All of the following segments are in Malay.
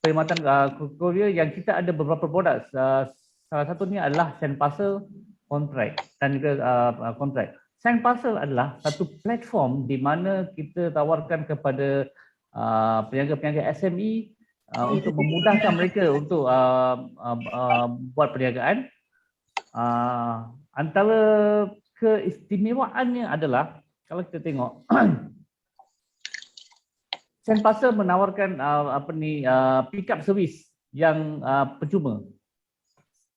perkhidmatan kurier yang kita ada beberapa produk. Salah satunya adalah Send Parcel Contract dan juga Contract. Send Parcel adalah satu platform di mana kita tawarkan kepada peniaga-peniaga SME untuk memudahkan mereka untuk buat perniagaan. Antara keistimewaannya adalah kalau kita tengok Send Parcel menawarkan pick up service yang percuma.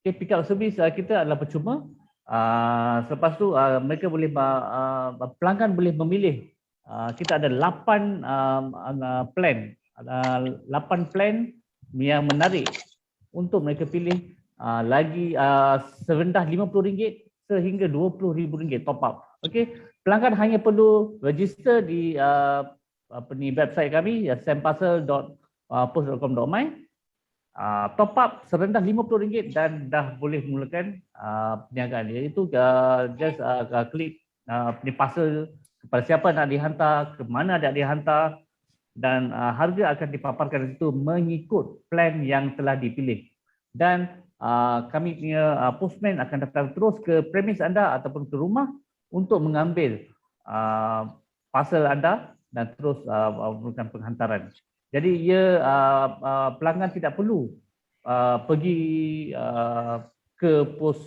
Okay, pick up service kita adalah percuma. Selepas tu mereka boleh pelanggan boleh memilih. Kita ada 8 plan, 8 plan yang menarik untuk mereka pilih lagi serendah RM50 sehingga RM20,000 top up. Okey, pelanggan hanya perlu register di website kami sendparcel.post.com.my, top up serendah RM50 dan dah boleh mulakan perniagaan. Iaitu just klik parcel kepada siapa nak dihantar, ke mana nak dihantar dan harga akan dipaparkan di situ mengikut plan yang telah dipilih. Dan kami punya postman akan datang terus ke premis anda ataupun ke rumah untuk mengambil parcel anda dan terus melakukan penghantaran. Jadi ia pelanggan tidak perlu pergi ke pos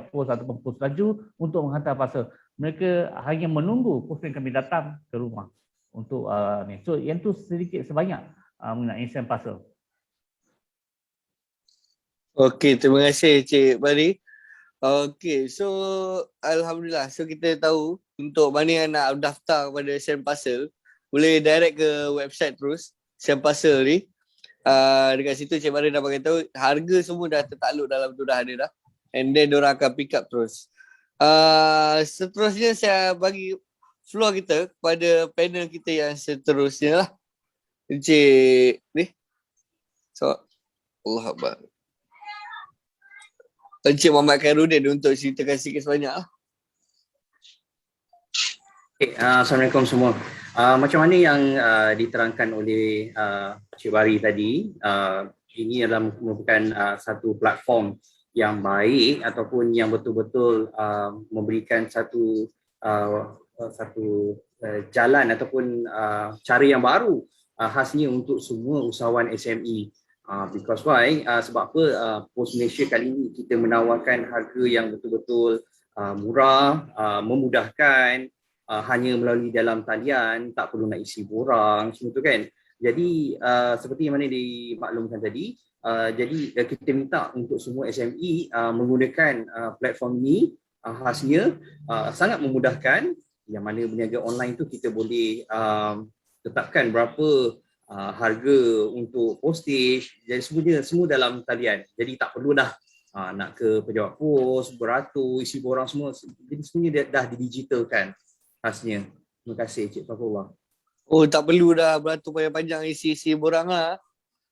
pos ataupun pos laju untuk menghantar parcel. Mereka hanya menunggu postman kami datang ke rumah untuk ni. So yang tu sedikit sebanyak mengenai Send Parcel. Okey, terima kasih Cik Bari. Okey, so alhamdulillah. So kita tahu untuk mana yang nak daftar pada Send Parcel, boleh direct ke website terus Send Parcel ni. Dekat situ Cik Bari dah bagi tahu harga semua dah tertakluk dalam tu dah ada dah. And then diorang akan pick up terus. Seterusnya saya bagi floor kita kepada panel kita yang seterusnya lah. Cik ni. So Allah Akbar. Encik Muhammad Khairuddin untuk ceritakan sikit sebanyak lah. Okay, Assalamualaikum semua. Macam mana yang diterangkan oleh Cik Bari tadi, ini adalah merupakan satu platform yang baik ataupun yang betul-betul memberikan satu jalan ataupun cara yang baru khasnya untuk semua usahawan SME. Because why? Sebab apa Pos Malaysia kali ini kita menawarkan harga yang betul-betul murah, memudahkan, hanya melalui dalam talian, tak perlu nak isi borang, semua tu kan. Jadi seperti yang mana dimaklumkan tadi, jadi kita minta untuk semua SME menggunakan platform ini, khasnya sangat memudahkan. Yang mana berniaga online tu kita boleh tetapkan berapa harga untuk postage, jadi semua dalam talian. Jadi tak perlu dah nak ke pejabat pos, beratur, isi borang semua. Jadi semuanya dah didigitalkan khasnya. Terima kasih Cik Fafullah. Oh, tak perlu dah beratur panjang-panjang isi borang lah.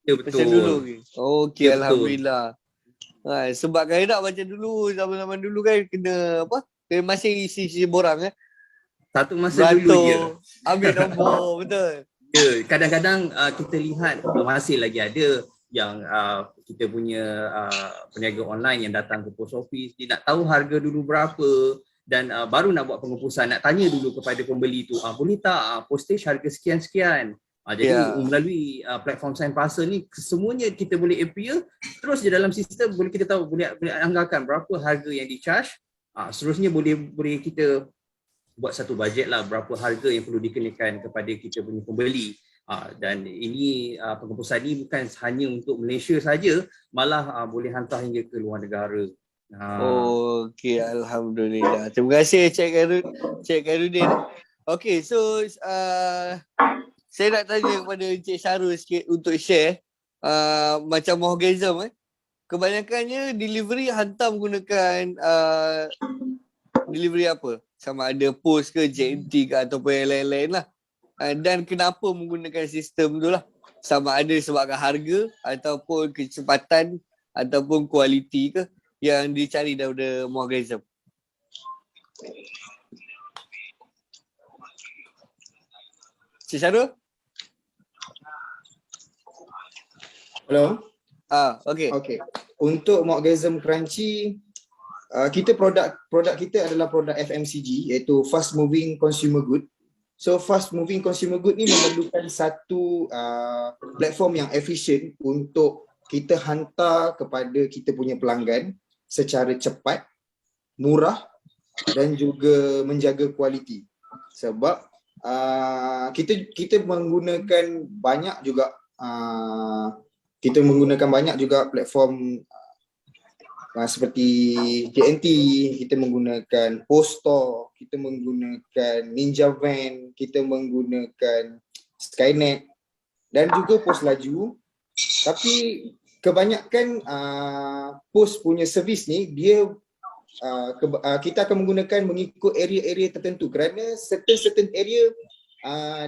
Ya betul. Macam dulu. Okey, ya, alhamdulillah. Sebab kan tak macam dulu, zaman-zaman dulu kan kena apa? Kena masih isi borang Satu masa dulu je. Ambil nombor, betul. Ya, kadang-kadang kita lihat masih lagi ada yang kita punya peniaga online yang datang ke post office, dia nak tahu harga dulu berapa dan baru nak buat pengepusan, nak tanya dulu kepada pembeli tu, boleh tak postage harga sekian-sekian. Jadi melalui platform Send Parcel ni semuanya kita boleh appear terus je dalam sistem, boleh kita tahu, boleh anggarkan berapa harga yang di-charge. Seterusnya boleh kita buat satu bajet lah berapa harga yang perlu dikenakan kepada kita punya pembeli. Dan ini pengepusan ini bukan hanya untuk Malaysia saja, malah boleh hantar hingga ke luar negara. Okey, alhamdulillah. Terima kasih Cik Khairuddin. Okey, so saya nak tanya kepada Encik Syarul sikit untuk share macam Mohgasm kebanyakannya delivery hantar menggunakan delivery apa? Sama ada post ke, JNT ke ataupun yang lain-lain lah. Dan kenapa menggunakan sistem tu lah. Sama ada sebabkan harga ataupun kecepatan ataupun kualiti ke yang dicari daripada Mohgasm. Cik Syarul? Hello. Okey. Okay. Untuk Morgasm Crunchy, kita produk kita adalah produk FMCG, iaitu fast moving consumer good. So fast moving consumer good ni memerlukan satu platform yang efisien untuk kita hantar kepada kita punya pelanggan secara cepat, murah dan juga menjaga kualiti. Sebab kita menggunakan banyak juga platform seperti JNT, kita menggunakan Posto, kita menggunakan Ninja Van, kita menggunakan Skynet dan juga Post Laju. Tapi kebanyakan Post punya servis ni dia kita akan mengikut area-area tertentu, kerana certain area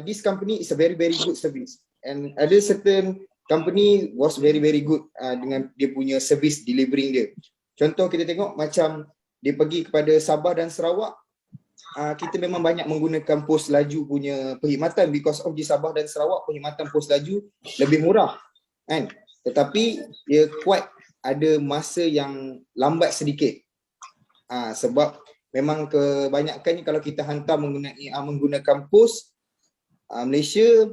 this company is a very good service, and ada certain company was very good dengan dia punya service delivering dia. Contoh kita tengok macam dia pergi kepada Sabah dan Sarawak, kita memang banyak menggunakan Post Laju punya perkhidmatan because of di Sabah dan Sarawak perkhidmatan Post Laju lebih murah kan, tetapi dia quite ada masa yang lambat sedikit. Sebab memang kebanyakan kalau kita hantar menggunakan Post Malaysia,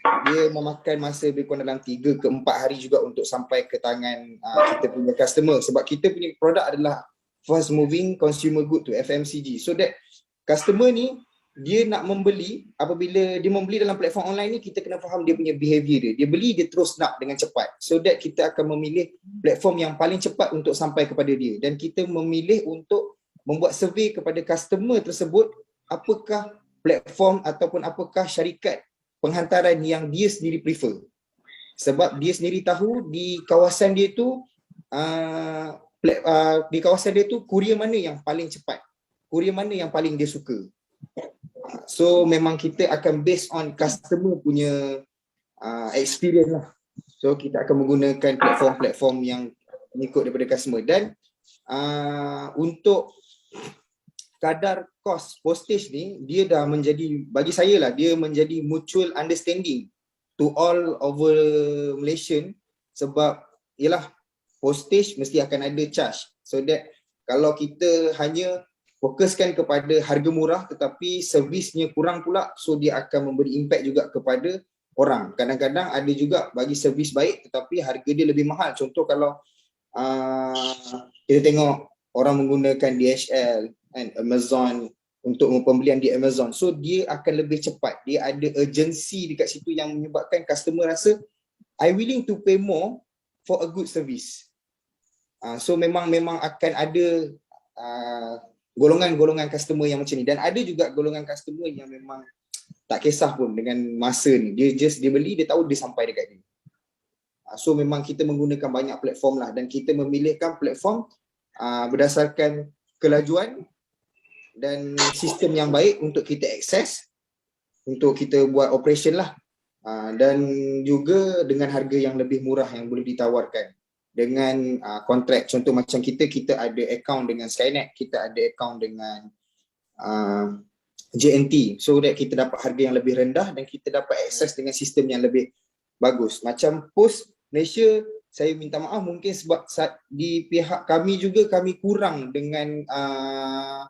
dia memakan masa lebih kurang dalam 3 ke 4 hari juga untuk sampai ke tangan kita punya customer, sebab kita punya produk adalah fast moving consumer good to FMCG. So that customer ni dia nak membeli, apabila dia membeli dalam platform online ni, kita kena faham dia punya behavior dia beli, dia terus nak dengan cepat. So that kita akan memilih platform yang paling cepat untuk sampai kepada dia, dan kita memilih untuk membuat survey kepada customer tersebut, apakah platform ataupun apakah syarikat penghantaran yang dia sendiri prefer. Sebab dia sendiri tahu di kawasan dia tu kurier mana yang paling cepat, kurier mana yang paling dia suka. So memang kita akan based on customer punya experience lah. So kita akan menggunakan platform-platform yang mengikut daripada customer. Dan untuk kadar kos postage ni, dia dah menjadi, bagi saya lah, dia menjadi mutual understanding to all over Malaysian. Sebab ialah postage mesti akan ada charge, so that kalau kita hanya fokuskan kepada harga murah tetapi servisnya kurang pula, so dia akan memberi impact juga kepada orang. Kadang-kadang ada juga bagi servis baik tetapi harga dia lebih mahal. Contoh kalau kita tengok orang menggunakan DHL and Amazon untuk pembelian di Amazon, so dia akan lebih cepat, dia ada urgency dekat situ yang menyebabkan customer rasa I willing to pay more for a good service. So memang akan ada golongan-golongan customer yang macam ni, dan ada juga golongan customer yang memang tak kisah pun dengan masa ni, dia beli, dia tahu dia sampai dekat dia. So memang kita menggunakan banyak platform lah, dan kita memilihkan platform berdasarkan kelajuan dan sistem yang baik untuk kita akses, untuk kita buat operation lah, dan juga dengan harga yang lebih murah yang boleh ditawarkan dengan kontrak. Contoh macam kita ada account dengan Skynet, kita ada account dengan JNT, so that kita dapat harga yang lebih rendah dan kita dapat akses dengan sistem yang lebih bagus. Macam Post Malaysia, saya minta maaf mungkin sebab di pihak kami juga kami kurang dengan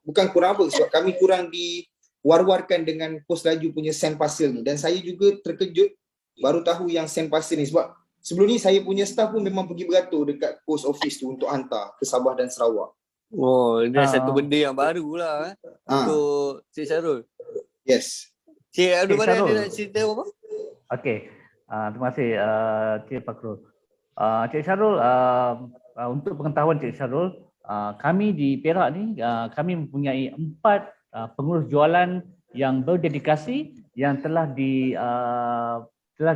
bukan kurang apa, sebab kami kurang diwar-warkan dengan Post Laju punya send parcel ni, dan saya juga terkejut baru tahu yang send parcel ni, sebab sebelum ni saya punya staff pun memang pergi beratur dekat post office tu untuk hantar ke Sabah dan Sarawak. Oh, dia satu benda yang baru lah untuk Cik Syarul. Yes. Cik Abdul Malik Syarul, ada nak cerita apa? Okey, terima kasih Cik Fakrul. Cik Syarul, untuk pengetahuan Cik Syarul, kami di Perak ni, kami mempunyai 4 pengurus jualan yang berdedikasi, yang telah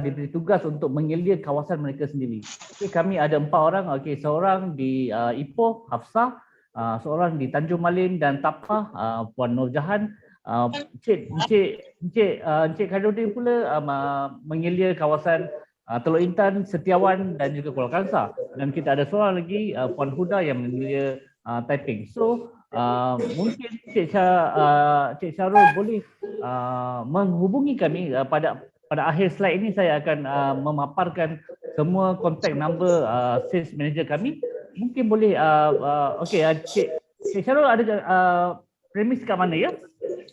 diberi tugas untuk mengelia kawasan mereka sendiri. Okay, kami ada 4 orang, seorang di Ipoh, Hafsah, seorang di Tanjung Malin dan Tapah, Puan Nur Jahan. Encik Khairuddin pula mengelia kawasan Teluk Intan, Setiawan dan juga Kuala Kangsar. Dan kita ada seorang lagi, Puan Huda yang mengelia Taiping. So mungkin Cik Syarul boleh menghubungi kami pada akhir slide ini. Saya akan memaparkan semua contact number sales manager kami. Mungkin boleh Cik Syarul ada premis kat mana ya?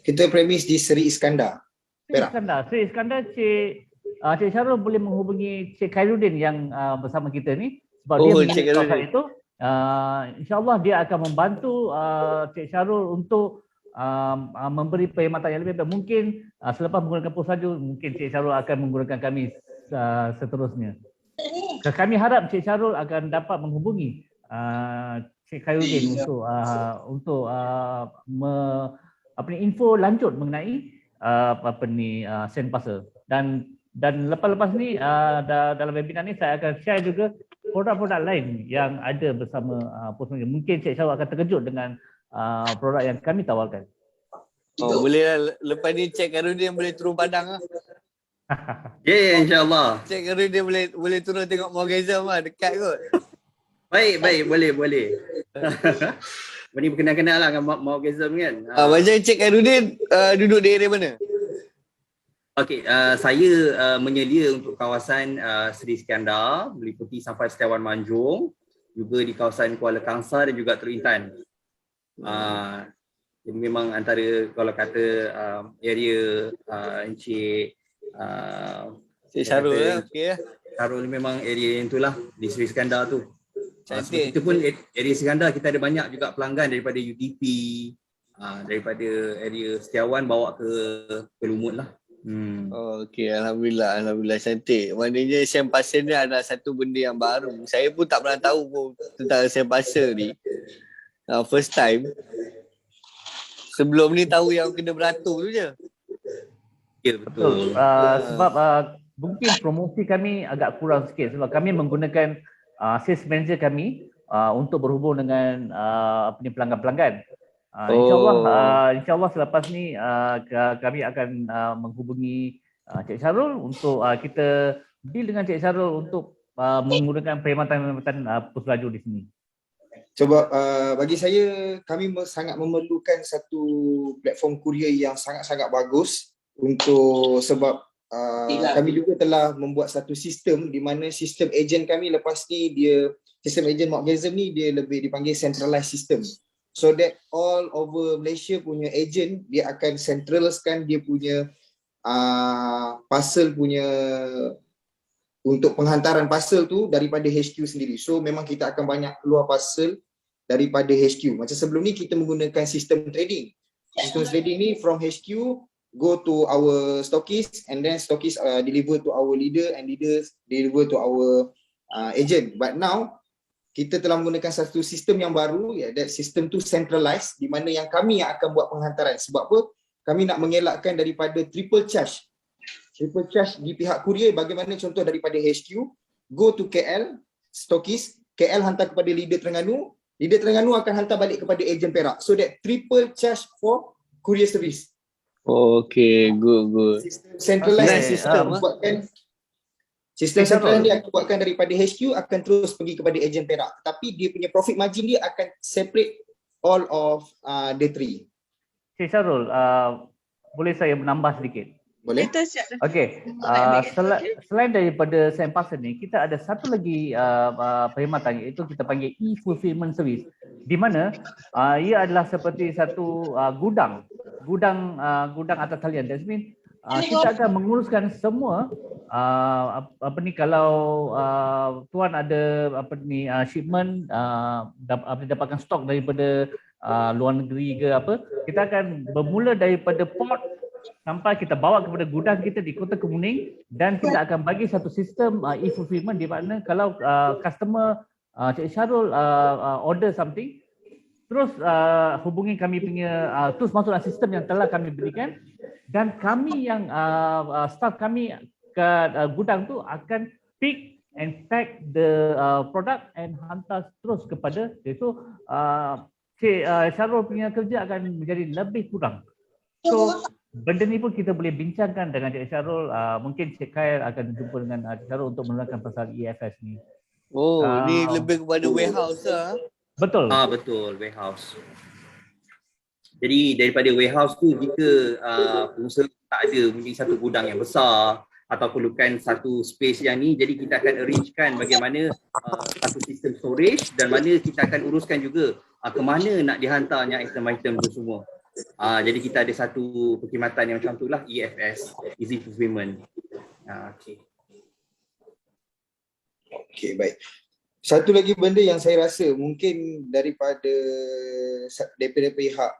Kita premis di Seri Iskandar. Perak. Sri Iskandar, Cik Syarul boleh menghubungi Cik Khairuddin yang bersama kita ni sebab dia Cik memiliki kawasan Khairuddin. itu. InsyaAllah dia akan membantu Cik Syarul untuk memberi perkhidmatan yang lebih baik. Mungkin selepas menggunakan Puslaju, mungkin Cik Syarul akan menggunakan kami seterusnya. Kami harap Cik Syarul akan dapat menghubungi Cik Khairuddin untuk info lanjut mengenai Sandparcel. Dan lepas-lepas ni dalam webinar ni saya akan share juga produk-produk lain yang ada bersama Postmanager. Mungkin Cik Syarul akan terkejut dengan produk yang kami tawarkan. Boleh lah. Lepas ni Cik Khairuddin boleh turun padang lah. Ya, insyaAllah. Cik Khairuddin boleh turun tengok Morganism lah. Dekat kot. Baik, boleh. Ini berkenal-kenal lah dengan Morganism kan. Macam Cik Khairuddin duduk di area mana? Okey, saya menyelia untuk kawasan Seri Iskandar, meliputi sampai Setiawan Manjung, juga di kawasan Kuala Kangsar dan juga Teluk Intan. Jadi memang antara kalau kata area Encik Cik Syarul lah. Okey lah. Syarul ni memang area yang itulah di Seri Iskandar tu. Cantik. Kita pun area Iskandar kita ada banyak juga pelanggan daripada UTP, daripada area Setiawan bawa ke Lumut lah. Okey, Alhamdulillah cantik. Maknanya Sandparcel ni adalah satu benda yang baru. Saya pun tak pernah tahu pun tentang Sandparcel ni. First time. Sebelum ni tahu yang kena beratur tu je. Ya, betul. Sebab mungkin promosi kami agak kurang sikit sebab kami menggunakan sales manager kami untuk berhubung dengan pelanggan-pelanggan. InsyaAllah selepas ni kami akan menghubungi Cik Syarul untuk kita deal dengan Cik Syarul untuk menggunakan perkhidmatan Puslaju di sini. Sebab bagi saya, kami sangat memerlukan satu platform kurier yang sangat-sangat bagus sebab kami juga telah membuat satu sistem di mana sistem ejen kami lepas ni sistem ejen Morganism ni dia lebih dipanggil centralized system. So that all over Malaysia punya ejen dia akan centralkan dia punya parcel punya untuk penghantaran parcel tu daripada HQ sendiri. So memang kita akan banyak keluar parcel daripada HQ. Macam sebelum ni kita menggunakan sistem trading. Sistem trading ni from HQ go to our stockist and then stockist deliver to our leader and leaders deliver to our agent. But now kita telah menggunakan satu sistem yang baru, that sistem tu centralized di mana yang kami yang akan buat penghantaran. Sebab apa? Kami nak mengelakkan daripada triple charge. Triple charge di pihak kurier bagaimana contoh daripada HQ go to KL, stockist, KL hantar kepada leader Terengganu akan hantar balik kepada ejen Perak. So that triple charge for courier service. Okay, good. Centralized system. Sistem central ni akan buatkan daripada HQ akan terus pergi kepada ejen Perak. Tapi dia punya profit margin dia akan separate all of the three. Cik Syarul, boleh saya menambah sedikit? Boleh? Okey. Selain daripada Sandparcel ni, kita ada satu lagi perkhidmatan iaitu kita panggil e-fulfillment service. Di mana ia adalah seperti satu gudang atas talian. That means kita akan menguruskan semua kalau tuan ada shipment dapatkan stok daripada luar negeri ke apa, kita akan bermula daripada port sampai kita bawa kepada gudang kita di Kota Kemuning dan kita akan bagi satu sistem e-fulfillment di mana kalau customer Cik Syarul order something, terus hubungi kami punya terus masuk dalam sistem yang telah kami berikan dan kami yang staff kami ke gudang tu akan pick and pack the product and hantar terus kepada dia. So Cik Syarul punya kerja akan menjadi lebih kurang. So benda ni pun kita boleh bincangkan dengan Cik Syarul. Mungkin Cik Khair akan jumpa dengan Cik Syarul untuk menggunakan pasal EFS ni. Ni lebih kepada warehouse lah. Betul. Betul, warehouse. Jadi daripada warehouse tu jika pengusaha tak ada mungkin satu gudang yang besar atau perlukan satu space yang ni, jadi kita akan arrangekan bagaimana satu sistem storage dan mana kita akan uruskan juga ke mana nak dihantarnya item-item tu semua. Jadi kita ada satu perkhidmatan yang macam tu lah, EFS, Easy Fulfillment. Okay. Okay, baik. Satu lagi benda yang saya rasa mungkin daripada pihak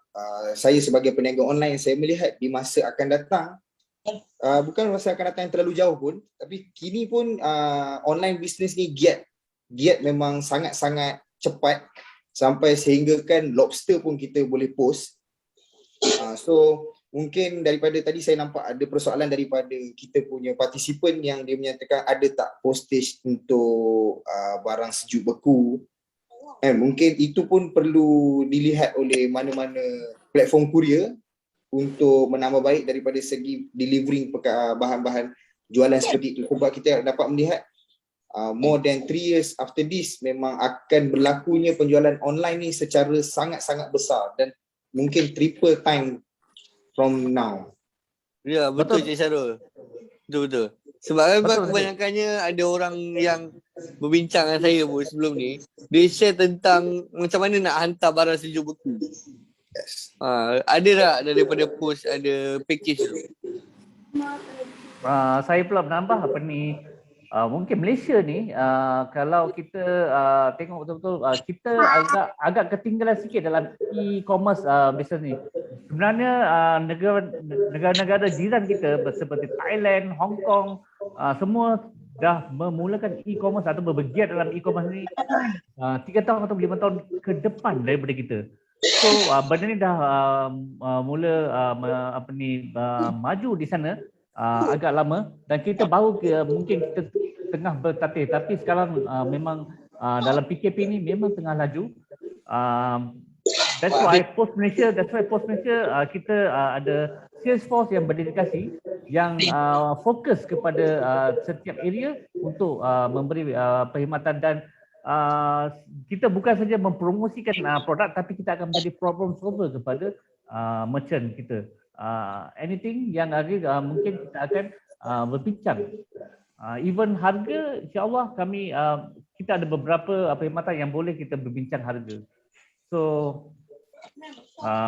saya sebagai peniaga online, saya melihat di masa akan datang, bukan masa akan datang yang terlalu jauh pun, tapi kini pun online business ni giat memang sangat-sangat cepat, sampai sehingga kan lobster pun kita boleh post. So mungkin daripada tadi saya nampak ada persoalan daripada kita punya partisipan yang dia menyatakan ada tak postage untuk barang sejuk beku. Mungkin itu pun perlu dilihat oleh mana-mana platform kurier untuk menambah baik daripada segi delivering bahan-bahan jualan seperti itu. Sebab kita dapat melihat more than 3 years after this memang akan berlakunya penjualan online ni secara sangat-sangat besar dan mungkin triple time from now. Ya, betul Cik Syarul. Betul. Sebab kebanyakannya ada orang yang berbincang dengan saya pun sebelum ni, dia share tentang macam mana nak hantar barang sejuk beku. Yes. Ada tak daripada post ada package tu? Saya pula menambah mungkin Malaysia ni kalau kita tengok betul-betul kita agak ketinggalan sikit dalam e-commerce business ni. Sebenarnya negara-negara jiran kita seperti Thailand, Hong Kong, semua dah memulakan e-commerce atau bergiat dalam e-commerce ni 3 tahun atau 5 tahun ke depan daripada kita. So benda ni dah mula maju di sana agak lama, dan kita baru mungkin kita tengah bertatih, tapi sekarang memang dalam PKP ni memang tengah laju. That's why Post Malaysia kita ada sales force yang berdedikasi, yang fokus kepada setiap area untuk memberi perkhidmatan, dan kita bukan saja mempromosikan produk, tapi kita akan menjadi problem solver kepada merchant kita. Anything yang ada mungkin kita akan berbincang. Even harga, insyaAllah kita ada beberapa perkhidmatan yang boleh kita berbincang harga. So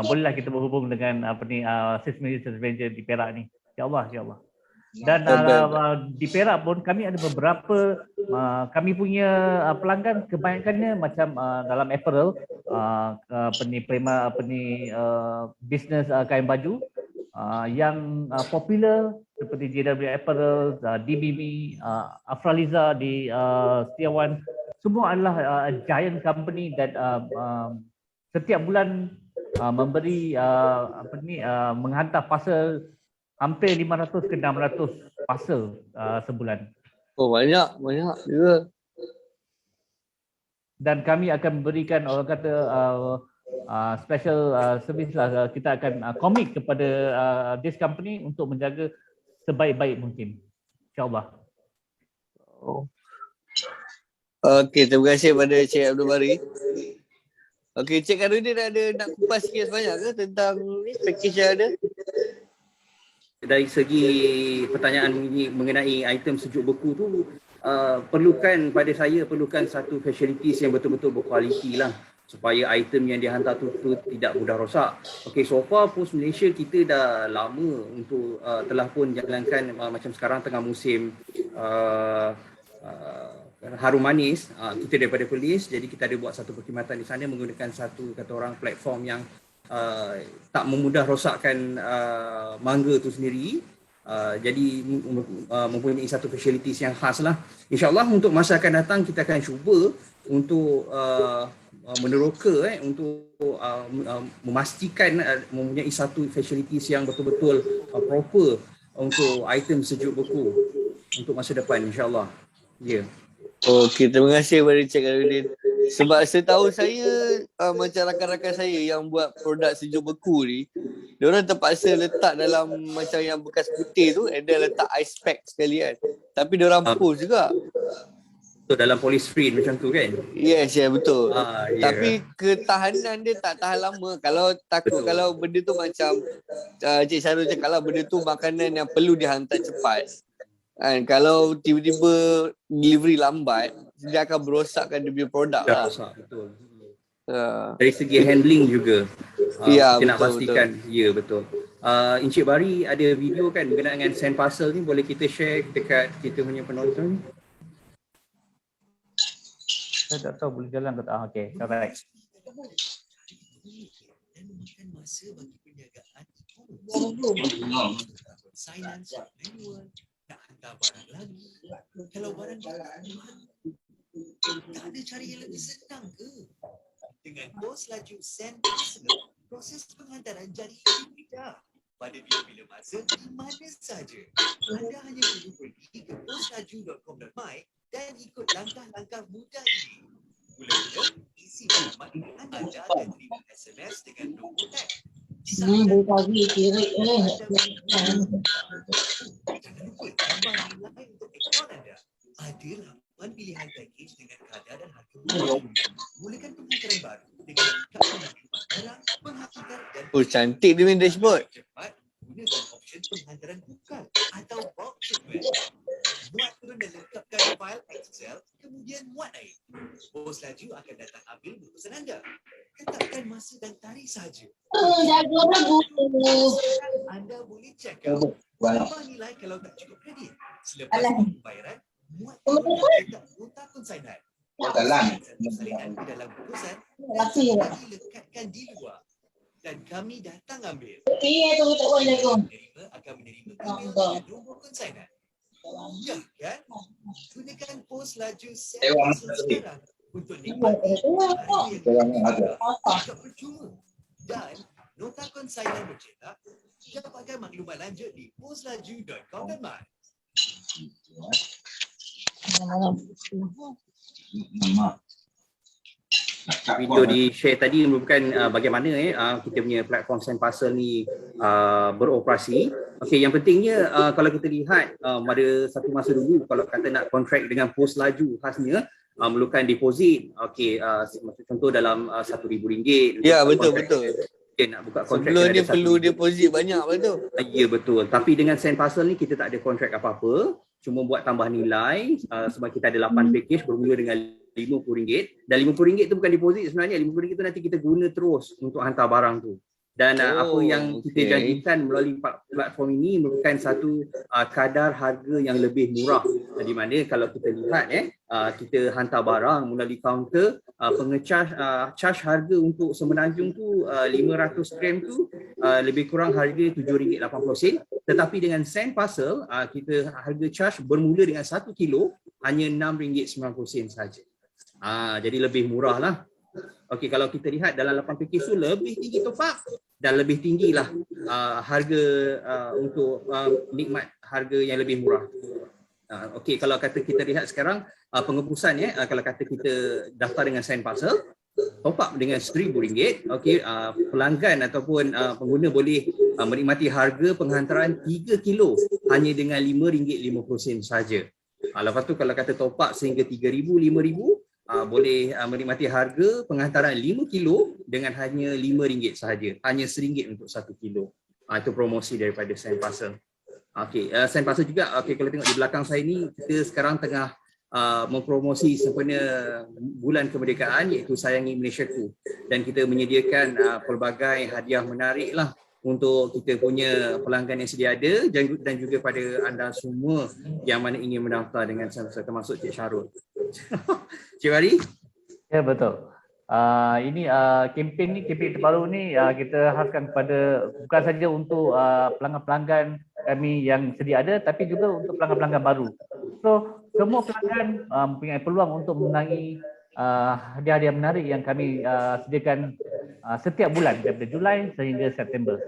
bolehlah kita berhubung dengan Sales Manager di Perak ni. InsyaAllah. Dan di Perak pun kami ada beberapa kami punya pelanggan, kebanyakannya macam dalam apparel, bisnes kain baju yang popular seperti JW Apparel, DBB, Afraliza di Setiawan, semua adalah giant company dan setiap bulan memberi menghantar parcel hampir 500 ke 600 parcel sebulan. Oh, banyak juga. Dan kami akan memberikan orang kata special service lah. Kita akan komit kepada this company untuk menjaga sebaik-baik mungkin. InsyaAllah. Okey, terima kasih kepada Cik Abdul Bari. Okey, Cik Karudin ada nak kupas sikit sebanyak ke tentang ni package yang ada? Dari segi pertanyaan mengenai item sejuk beku tu, pada saya perlukan satu facilities yang betul-betul berkualiti lah, supaya item yang dihantar tu tidak mudah rosak. Okay, so far Post Malaysia kita dah lama untuk telah pun jalankan macam sekarang tengah musim harum manis, kita daripada Perlis, jadi kita ada buat satu perkhidmatan di sana menggunakan satu kata orang platform yang tak memudah rosakkan mangga tu sendiri. Jadi mempunyai satu facilities yang khas lah. InsyaAllah untuk masa akan datang kita akan cuba untuk meneroka untuk memastikan mempunyai satu facilities yang betul-betul proper untuk item sejuk beku untuk masa depan, insyaAllah. Ya. Okey, terima kasih kepada Cik Karudin. Sebab setahu saya macam rakan-rakan saya yang buat produk sejuk beku ni, diorang terpaksa letak dalam macam yang bekas putih tu, and then letak ice pack sekali kan. Tapi diorang post juga. So, dalam polystyrene macam tu kan? Yes, betul. Yeah. Tapi ketahanan dia tak tahan lama. Kalau takut, kalau benda tu macam Cik Syarul cakap, kalau benda tu makanan yang perlu dihantar cepat, Kan, kalau tiba-tiba delivery lambat, dia akan merosakkan dia punya produk Dah lah. rosak, betul. Uh, Dari segi handling juga Ya, kita nak betul, pastikan. Ya, betul. Encik Bari ada video kan berkenaan dengan sand parcel ni, boleh kita share dekat kita punya penonton? Saya tak tahu boleh jalan ke tak. Okay, alright. Dan memakan masa bagi penjagaan finance manual, nak hantar barang lagi. Kalau barang tak ada cara yang lebih senang ke? Dengan pos laju send parcel, proses penghantaran jadi lebih mudah. Pada bila-bila masa, di mana sahaja. Anda hanya perlu pergi ke poslaju.com.my dan ikut langkah-langkah mudah ini. Mula-mula, isi maklumat anda akan terima SMS dengan nombor tag. Jangan lupa tambah nilai untuk akaun anda. Ada 8 pilihan package dengan kadar dan harga mudah. Mulakan penghantaran baru dengan ikat maklumat barang, penghantar dan cantik dia punya dashboard. cepat. Gunakan option penghantaran bukal atau bulk shipment. Muat turun dan lengkapkan file Excel, kemudian muat naik. Pos laju akan datang ambil bungkusan anda. Ketatkan masa dan tarikh sahaja. Anda boleh check out. Tambah nilai kalau tak cukup kredit. Selepas pembayaran, muat turun dan letak nota konsignan. Salinan ke dalam bungkusan dan satu lagi lekatkan di luar. Dan kami datang ambil. Penerima akan menerima email dengan nombor konsignan. Ya kan? Gunakan pos laju sekarang untuk nikmati harga yang tidak percuma. Dan nota konsignan bercetak, dapatkan maklumat lanjut di poslaju.com.my. Video di share tadi merupakan bagaimana kita punya platform send parcel ni beroperasi. Okey, yang pentingnya kalau kita lihat pada satu masa dulu kalau kata nak kontrak dengan pos laju khasnya memerlukan deposit. Okey, contoh dalam RM1,000. Ya, betul. Okay, nak buka kontrak Sebelum kena ni ada perlu 1,000. deposit banyak betul. Ya, betul. Tapi dengan send parcel ni kita tak ada kontrak apa-apa. Cuma buat tambah nilai sebab kita ada 8 package bermula dengan RM50. Dan RM50 tu bukan deposit sebenarnya. RM50 tu nanti kita guna terus untuk hantar barang tu. Dan apa yang kita janjikan melalui platform ini merupakan satu kadar harga yang lebih murah. Di mana kalau kita lihat kita hantar barang melalui kaunter, charge harga untuk semenanjung tu 500 gram tu lebih kurang harga RM7.80. Tetapi dengan send parcel kita harga charge bermula dengan 1 kilo hanya RM6.90 saja. Jadi lebih murah lah. Okey, kalau kita lihat dalam 8 package tu lebih tinggi top up dan lebih tinggilah harga untuk nikmat harga yang lebih murah. Okey, kalau kata kita lihat sekarang pengebusan kalau kata kita daftar dengan send parcel, top up dengan RM1,000, okey, pelanggan ataupun pengguna boleh menikmati harga penghantaran 3 kilo hanya dengan RM5.50 saja. Lepas tu kalau kata top up sehingga RM3,000, RM5,000, boleh menikmati harga penghantaran 5 kilo dengan hanya RM5 sahaja. Hanya RM1 untuk 1 kilo. Itu promosi daripada send parcel. Okey, send parcel juga, okey, kalau tengok di belakang saya ni, kita sekarang tengah mempromosi sempena bulan kemerdekaan iaitu Sayangi Malaysiaku. Dan kita menyediakan pelbagai hadiah menarik lah untuk kita punya pelanggan yang sedia ada dan juga pada anda semua yang mana ingin mendaftar dengan saya, termasuk Cik Syarul. Cik Bari? Ya, betul. Ini kempen terbaru ni kita khaskan kepada bukan saja untuk pelanggan-pelanggan kami yang sedia ada tapi juga untuk pelanggan-pelanggan baru. So semua pelanggan mempunyai peluang untuk memenangi hadiah-hadiah menarik yang kami sediakan setiap bulan daripada Julai sehingga September.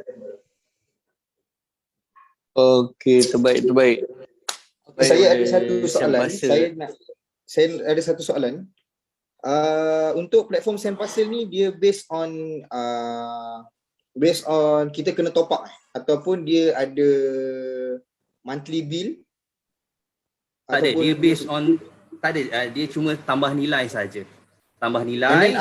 Okey, terbaik. Saya ada satu soalan. Saya ada satu soalan. Untuk platform send parcel ni dia based on kita kena top up ataupun dia ada monthly bill? Tak ada, dia based on dia cuma tambah nilai saja. Tambah nilai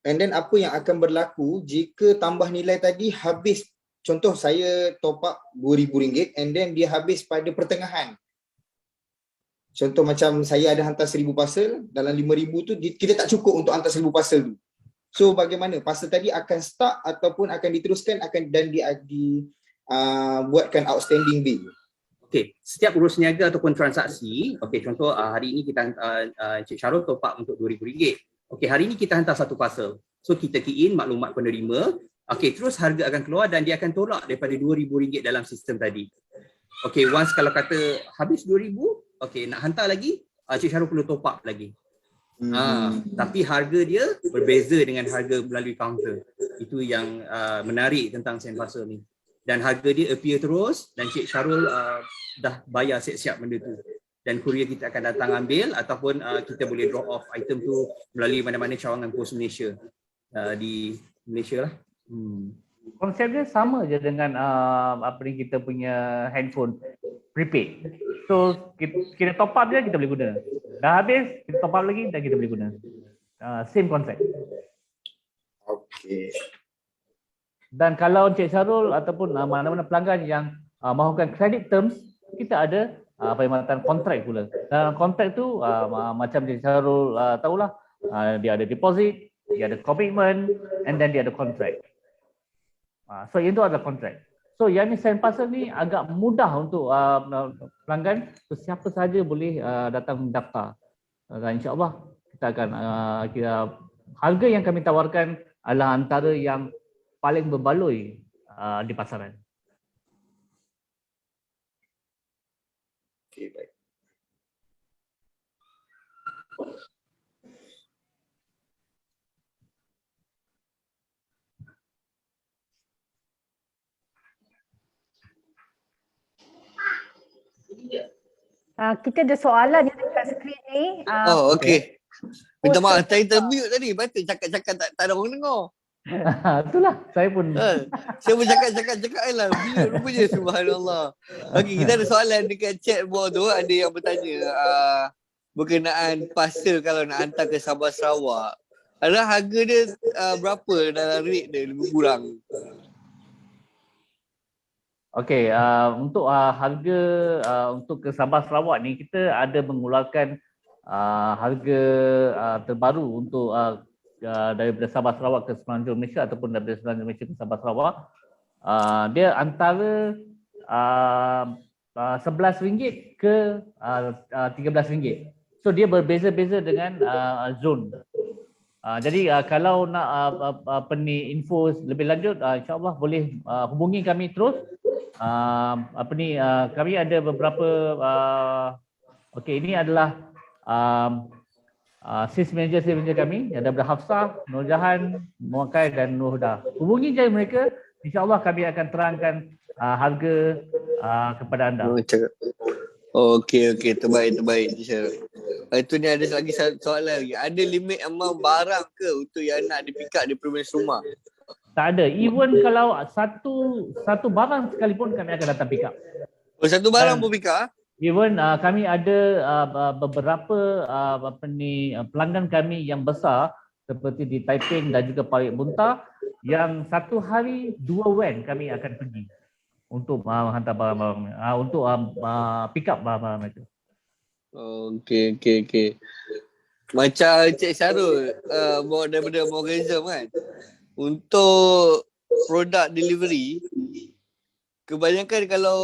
and then apa yang akan berlaku jika tambah nilai tadi habis contoh saya top up RM2,000 and then dia habis pada pertengahan. Contoh macam saya ada hantar 1,000 parcel, dalam 5,000 tu kita tak cukup untuk hantar 1,000 parcel tu. So bagaimana? Parcel tadi akan stuck ataupun akan diteruskan dan buatkan outstanding bill. Okey, setiap urus niaga ataupun transaksi, okey contoh hari ini kita Encik Syarul top up untuk RM2,000. Okey, hari ini kita hantar satu parcel. So kita key in maklumat penerima. Okey, terus harga akan keluar dan dia akan tolak daripada RM2,000 dalam sistem tadi. Okey, once kalau kata habis RM2,000, okey nak hantar lagi, Encik Syarul perlu top up lagi. Tapi harga dia berbeza dengan harga melalui kaunter. Itu yang menarik tentang send parcel ni. Dan harga dia appear terus dan Cik Syarul dah bayar siap-siap benda tu. Dan kurier kita akan datang ambil ataupun kita boleh drop off item tu melalui mana-mana cawangan pos Malaysia di Malaysia lah. Konsep dia sama je dengan kita punya handphone prepaid. So kita top up je, kita boleh guna. Dah habis, kita top up lagi dan kita boleh guna. Same konsep. Okay. Dan kalau Encik Syarul ataupun mana-mana pelanggan yang mahukan credit terms, kita ada perkhidmatan kontrak pula. Dalam kontrak tu macam Encik Syarul tahulah, dia ada deposit, dia ada commitment and then dia ada kontrak. So itu adalah kontrak. So yang ni send parcel ni agak mudah untuk pelanggan. So siapa sahaja boleh datang mendaftar. Dan insya-Allah kita akan harga yang kami tawarkan adalah antara yang paling berbaloi di pasaran. Okay, baik. Kita ada soalan yang dekat skrin ni. Okey. Minta maaf, saya termute tadi. Betul cakap-cakap tak ada orang dengar. Itulah, saya pun. Saya pun cakap lah. Mute rupanya, subhanallah. Okey, kita ada soalan dekat chat bawah tu. Ada yang bertanya berkenaan parcel kalau nak hantar ke Sabah Sarawak. Adalah harga dia berapa dalam rate dia lebih kurang? Okey, untuk harga untuk ke Sabah Sarawak ni kita ada mengeluarkan harga terbaru untuk daripada Sabah Sarawak ke Semenanjung Malaysia ataupun daripada Semenanjung Malaysia ke Sabah Sarawak. Dia antara RM11 ke RM13. So dia berbeza-beza dengan zone. Jadi kalau nak info lebih lanjut, insya-Allah boleh hubungi kami terus. Kami ada beberapa okey, ini adalah sales manager kami yang daripada Hafsah, Nur Jahan, Muakai dan Nur Huda. Hubungi je mereka, insya-Allah kami akan terangkan harga kepada anda. Okey, terbaik. Itu ni ada lagi soalan lagi. Ada limit amount barang ke untuk yang nak di pick up di premise rumah? Tak ada. Even kalau satu barang sekalipun kami akan datang pick up. Oh, satu barang pun pick up? Even kami ada beberapa pelanggan kami yang besar seperti di Taiping dan juga Parit Bunta yang satu hari 2 van kami akan pergi untuk hantar barang-barang, untuk pick up barang-barang mereka. Okey. Macam Cik Syarul daripada Morganism kan, untuk produk delivery kebanyakan kalau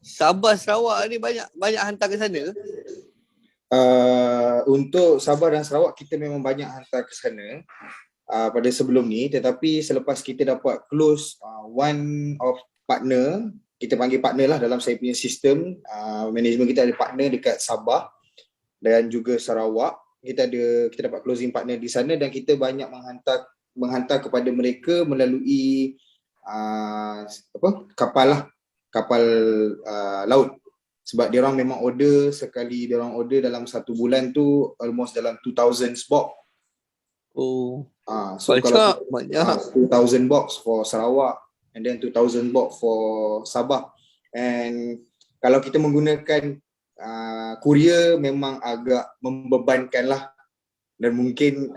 Sabah Sarawak ni banyak hantar ke sana? Untuk Sabah dan Sarawak kita memang banyak hantar ke sana pada sebelum ni, tetapi selepas kita dapat close one of partner, kita panggil partner lah dalam saya punya sistem, management kita ada partner dekat Sabah dan juga Sarawak. Kita dapat closing partner di sana dan kita banyak menghantar kepada mereka melalui kapal laut. Sebab dia orang memang sekali dia orang order dalam satu bulan tu almost dalam 2,000 box. So kalau banyak 2,000 box for Sarawak and then 2,000 box for Sabah. And kalau kita menggunakan courier memang agak membebankan lah. Dan mungkin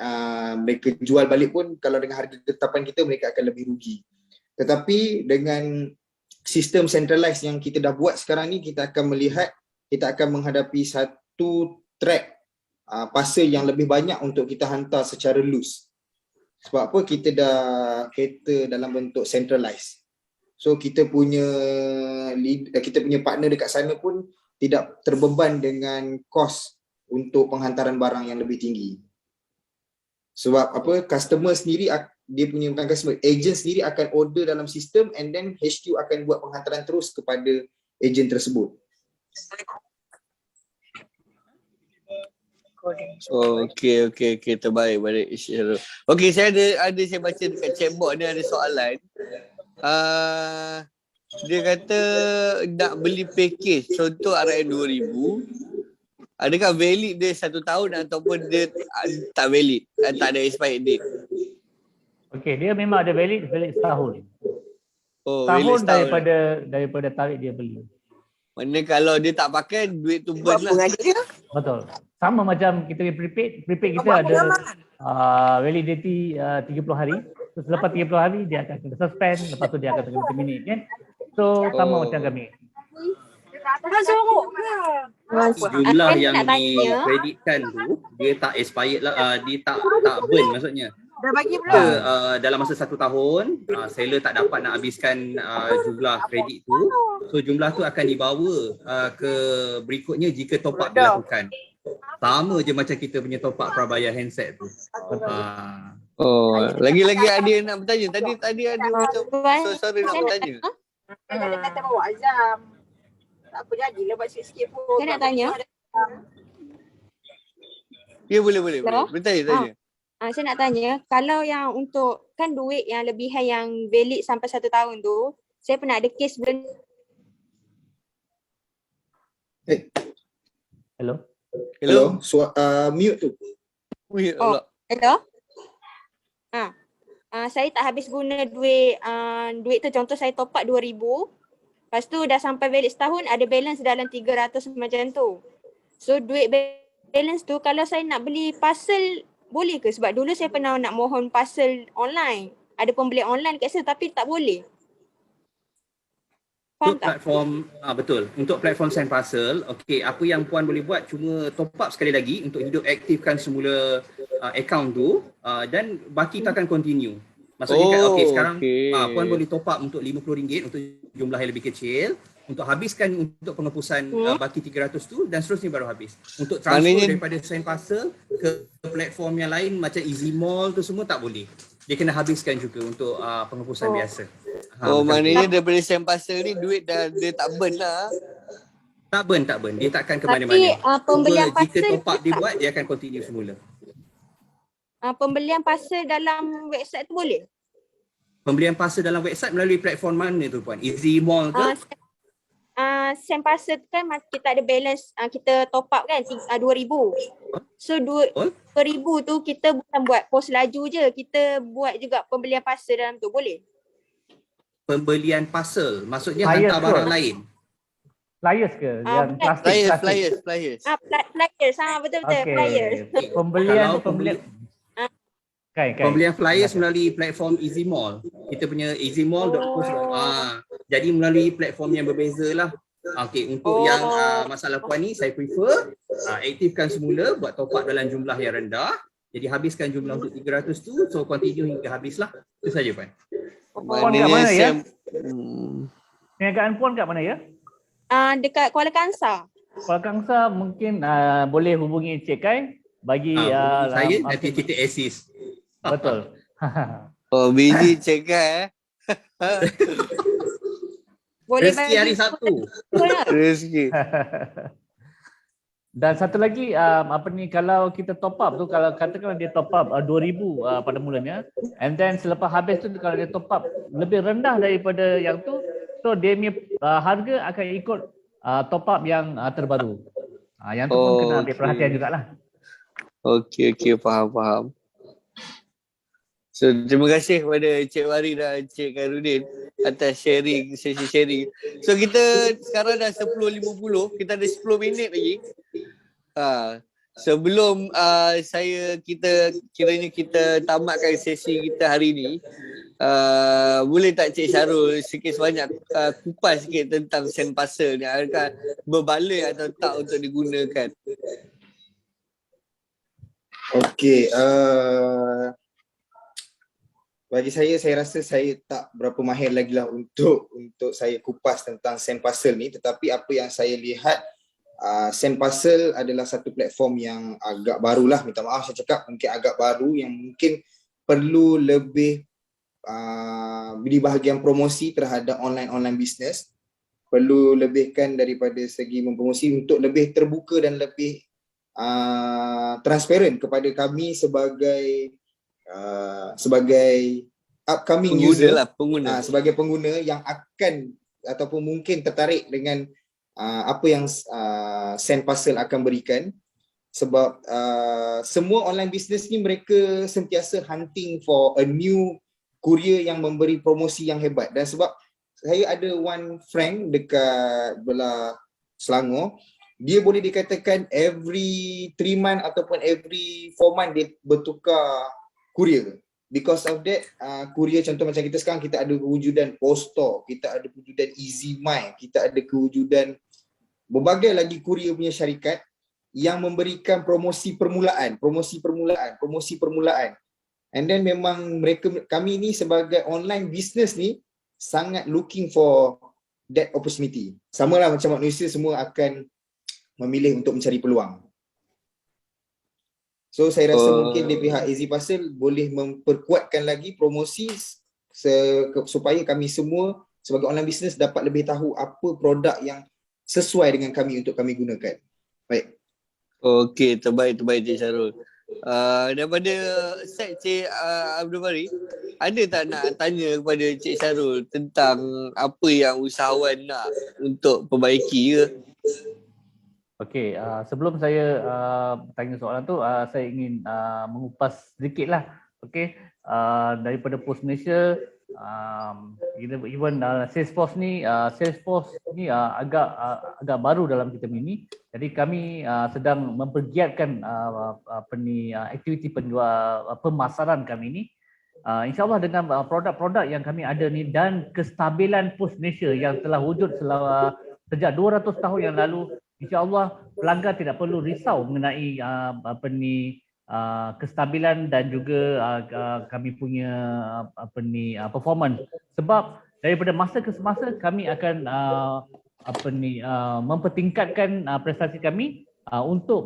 mereka jual balik pun kalau dengan harga ketetapan kita mereka akan lebih rugi. Tetapi dengan sistem centralized yang kita dah buat sekarang ni, kita akan melihat, kita akan menghadapi satu track parcel yang lebih banyak untuk kita hantar secara loose. Sebab apa? Kita dah cater dalam bentuk centralized. So kita punya partner dekat sana pun tidak terbeban dengan kos untuk penghantaran barang yang lebih tinggi. Sebab apa? Customer sendiri, dia punya bukan customer, agent sendiri akan order dalam sistem and then HQ akan buat penghantaran terus kepada agent tersebut. Okey, terbaik balik Syarul. Okey, saya baca dekat chatbot ni ada soalan. Dia kata nak beli package contoh RM 2,000, adakah valid dia 1 tahun ataupun dia tak valid, tak ada expired date? Okey, dia memang ada valid setahun. Valid Setahun daripada tarikh dia beli. Mana kalau dia tak pakai, duit tu burn lah. Betul. Sama macam kita punya prepaid kita ada validity 30 hari. So, selepas 30 hari dia akan kena suspend, lepas tu dia akan kena terminate kan. So sama macam kami. Jumlah yang dikreditkan tu dia tak expired lah, dia tak burn maksudnya. Dah bagi belum? Dalam masa 1 tahun seller tak dapat nak habiskan jumlah kredit tu, so jumlah tu akan dibawa ke berikutnya jika top up dilakukan. Sama je macam kita punya top up prabayar handset tu. Lagi-lagi ada yang nak bertanya. Tadi ada macam suara nak bertanya. Dia kata bawa Azam. Tak apa, jadilah buat sikit-sikit pun. Saya nak tanya. Ya, boleh. Bertanya. Saya nak tanya, kalau yang untuk kan duit yang lebihan yang valid sampai 1 tahun tu, saya pernah ada kes belum. Hello? Mute tu. Hello? Saya tak habis guna duit tu, contoh saya top up 2,000. Lepas tu dah sampai valid setahun, ada balance dalam 300 macam tu. So duit balance tu kalau saya nak beli parcel boleh ke? Sebab dulu saya pernah nak mohon parcel online. Ada pembelian online kat sana tapi tak boleh. Untuk platform, betul. Untuk platform Send Parcel, okey, apa yang puan boleh buat cuma top up sekali lagi untuk hidup aktifkan semula akaun tu dan baki tu akan continue. Maksudnya sekarang puan boleh top up untuk RM50 untuk jumlah yang lebih kecil, untuk habiskan untuk penghapusan baki 300 tu dan seterusnya baru habis. Untuk transfer daripada Send Parcel ke platform yang lain macam Easy Mall tu semua tak boleh. Dia kena habiskan juga untuk penghapusan biasa. Maknanya daripada Send Parcel ni duit dia tak burn lah. Tak burn. Dia takkan ke mana-mana. Tapi pembelian jika parcel top up dia buat, dia akan continue semula. Pembelian parcel dalam website tu boleh? Pembelian parcel dalam website melalui platform mana tu puan? Easy Mall ke? Send parcel kan kita ada balance, kita top up kan 2,000. So 2,000 tu kita bukan buat pos laju je, kita buat juga pembelian parcel dalam tu, boleh? Pembelian parcel maksudnya hantar barang lain. Flyers ke? Yang plastik? Flyers. Flyers, betul-betul, flyers. Pembelian. Pembelian flyers melalui platform Easy Mall. Kita punya easymall.co. Jadi melalui platform yang berbeza lah. Untuk yang masalah puan ni, saya prefer aktifkan semula, buat top up dalam jumlah yang rendah. Jadi habiskan jumlah untuk 300 tu, so continue hingga habis lah. Itu saja puan. Puan kat mana ya? Perniagaan puan kat mana ya? Dekat Kuala Kangsar. Kuala Kangsar mungkin boleh hubungi Cik Kai bagi saya nanti kita assist. Betul. Busy Cik Kai Boleh rezeki hari Sabtu. Rezeki. Dan satu lagi kalau kita top up tu, kalau katakan dia top up 2,000 pada mulanya, and then selepas habis tu kalau dia top up lebih rendah daripada yang tu, so dia punya harga akan ikut top up yang terbaru. Yang tu pun kena ambil perhatian jugalah. Okey, faham. So terima kasih kepada Cik Wari dan Cik Khairuddin atas sesi sharing. So kita sekarang dah 10.50, kita ada 10 minit lagi. Sebelum kita tamatkan sesi kita hari ni, boleh tak Cik Syarul sikit sebanyak kupas sikit tentang sand parcel ni, adakah berbaloi atau tak untuk digunakan? Okey, bagi saya rasa saya tak berapa mahir lagi lah untuk saya kupas tentang sand parcel ni, tetapi apa yang saya lihat, sand parcel adalah satu platform yang agak barulah, minta maaf saya cakap mungkin agak baru, yang mungkin perlu lebih di bahagian promosi terhadap online business, perlu lebihkan daripada segi mempromosi untuk lebih terbuka dan lebih transparent kepada kami sebagai upcoming Pengguna user lah, pengguna. sebagai pengguna yang akan ataupun mungkin tertarik dengan apa yang sand parcel akan berikan, sebab semua online business ni mereka sentiasa hunting for a new courier yang memberi promosi yang hebat. Dan sebab saya ada one friend dekat belah Selangor, dia boleh dikatakan every 3 month ataupun every 4 month dia bertukar courier. Because of that, courier contoh macam kita sekarang, kita ada kewujudan Posto, kita ada kewujudan EasyMy, kita ada kewujudan berbagai lagi courier punya syarikat yang memberikan promosi permulaan. And then memang kami ni sebagai online business ni sangat looking for that opportunity. Sama lah macam manusia, semua akan memilih untuk mencari peluang. So saya rasa mungkin di pihak Easy Parcel boleh memperkuatkan lagi promosi supaya kami semua sebagai online business dapat lebih tahu apa produk yang sesuai dengan kami untuk kami gunakan. Baik. Okey, terbaik Cik Syarul. Daripada set Cik Abdul Bari, ada tak nak tanya kepada Cik Syarul tentang apa yang usahawan nak untuk perbaiki ke? Okey, sebelum saya tanya soalan tu, saya ingin mengupas sedikit lah. Okey, daripada Post Malaysia, even Salesforce ni agak baru dalam kita ini. Jadi kami sedang mempergiatkan aktiviti pemasaran kami ini. InsyaAllah dengan produk-produk yang kami ada ni dan kestabilan Post Malaysia yang telah wujud sejak 200 tahun yang lalu, InsyaAllah pelanggan tidak perlu risau mengenai kestabilan dan juga kami punya performance. Sebab daripada masa ke semasa kami akan mempertingkatkan prestasi kami untuk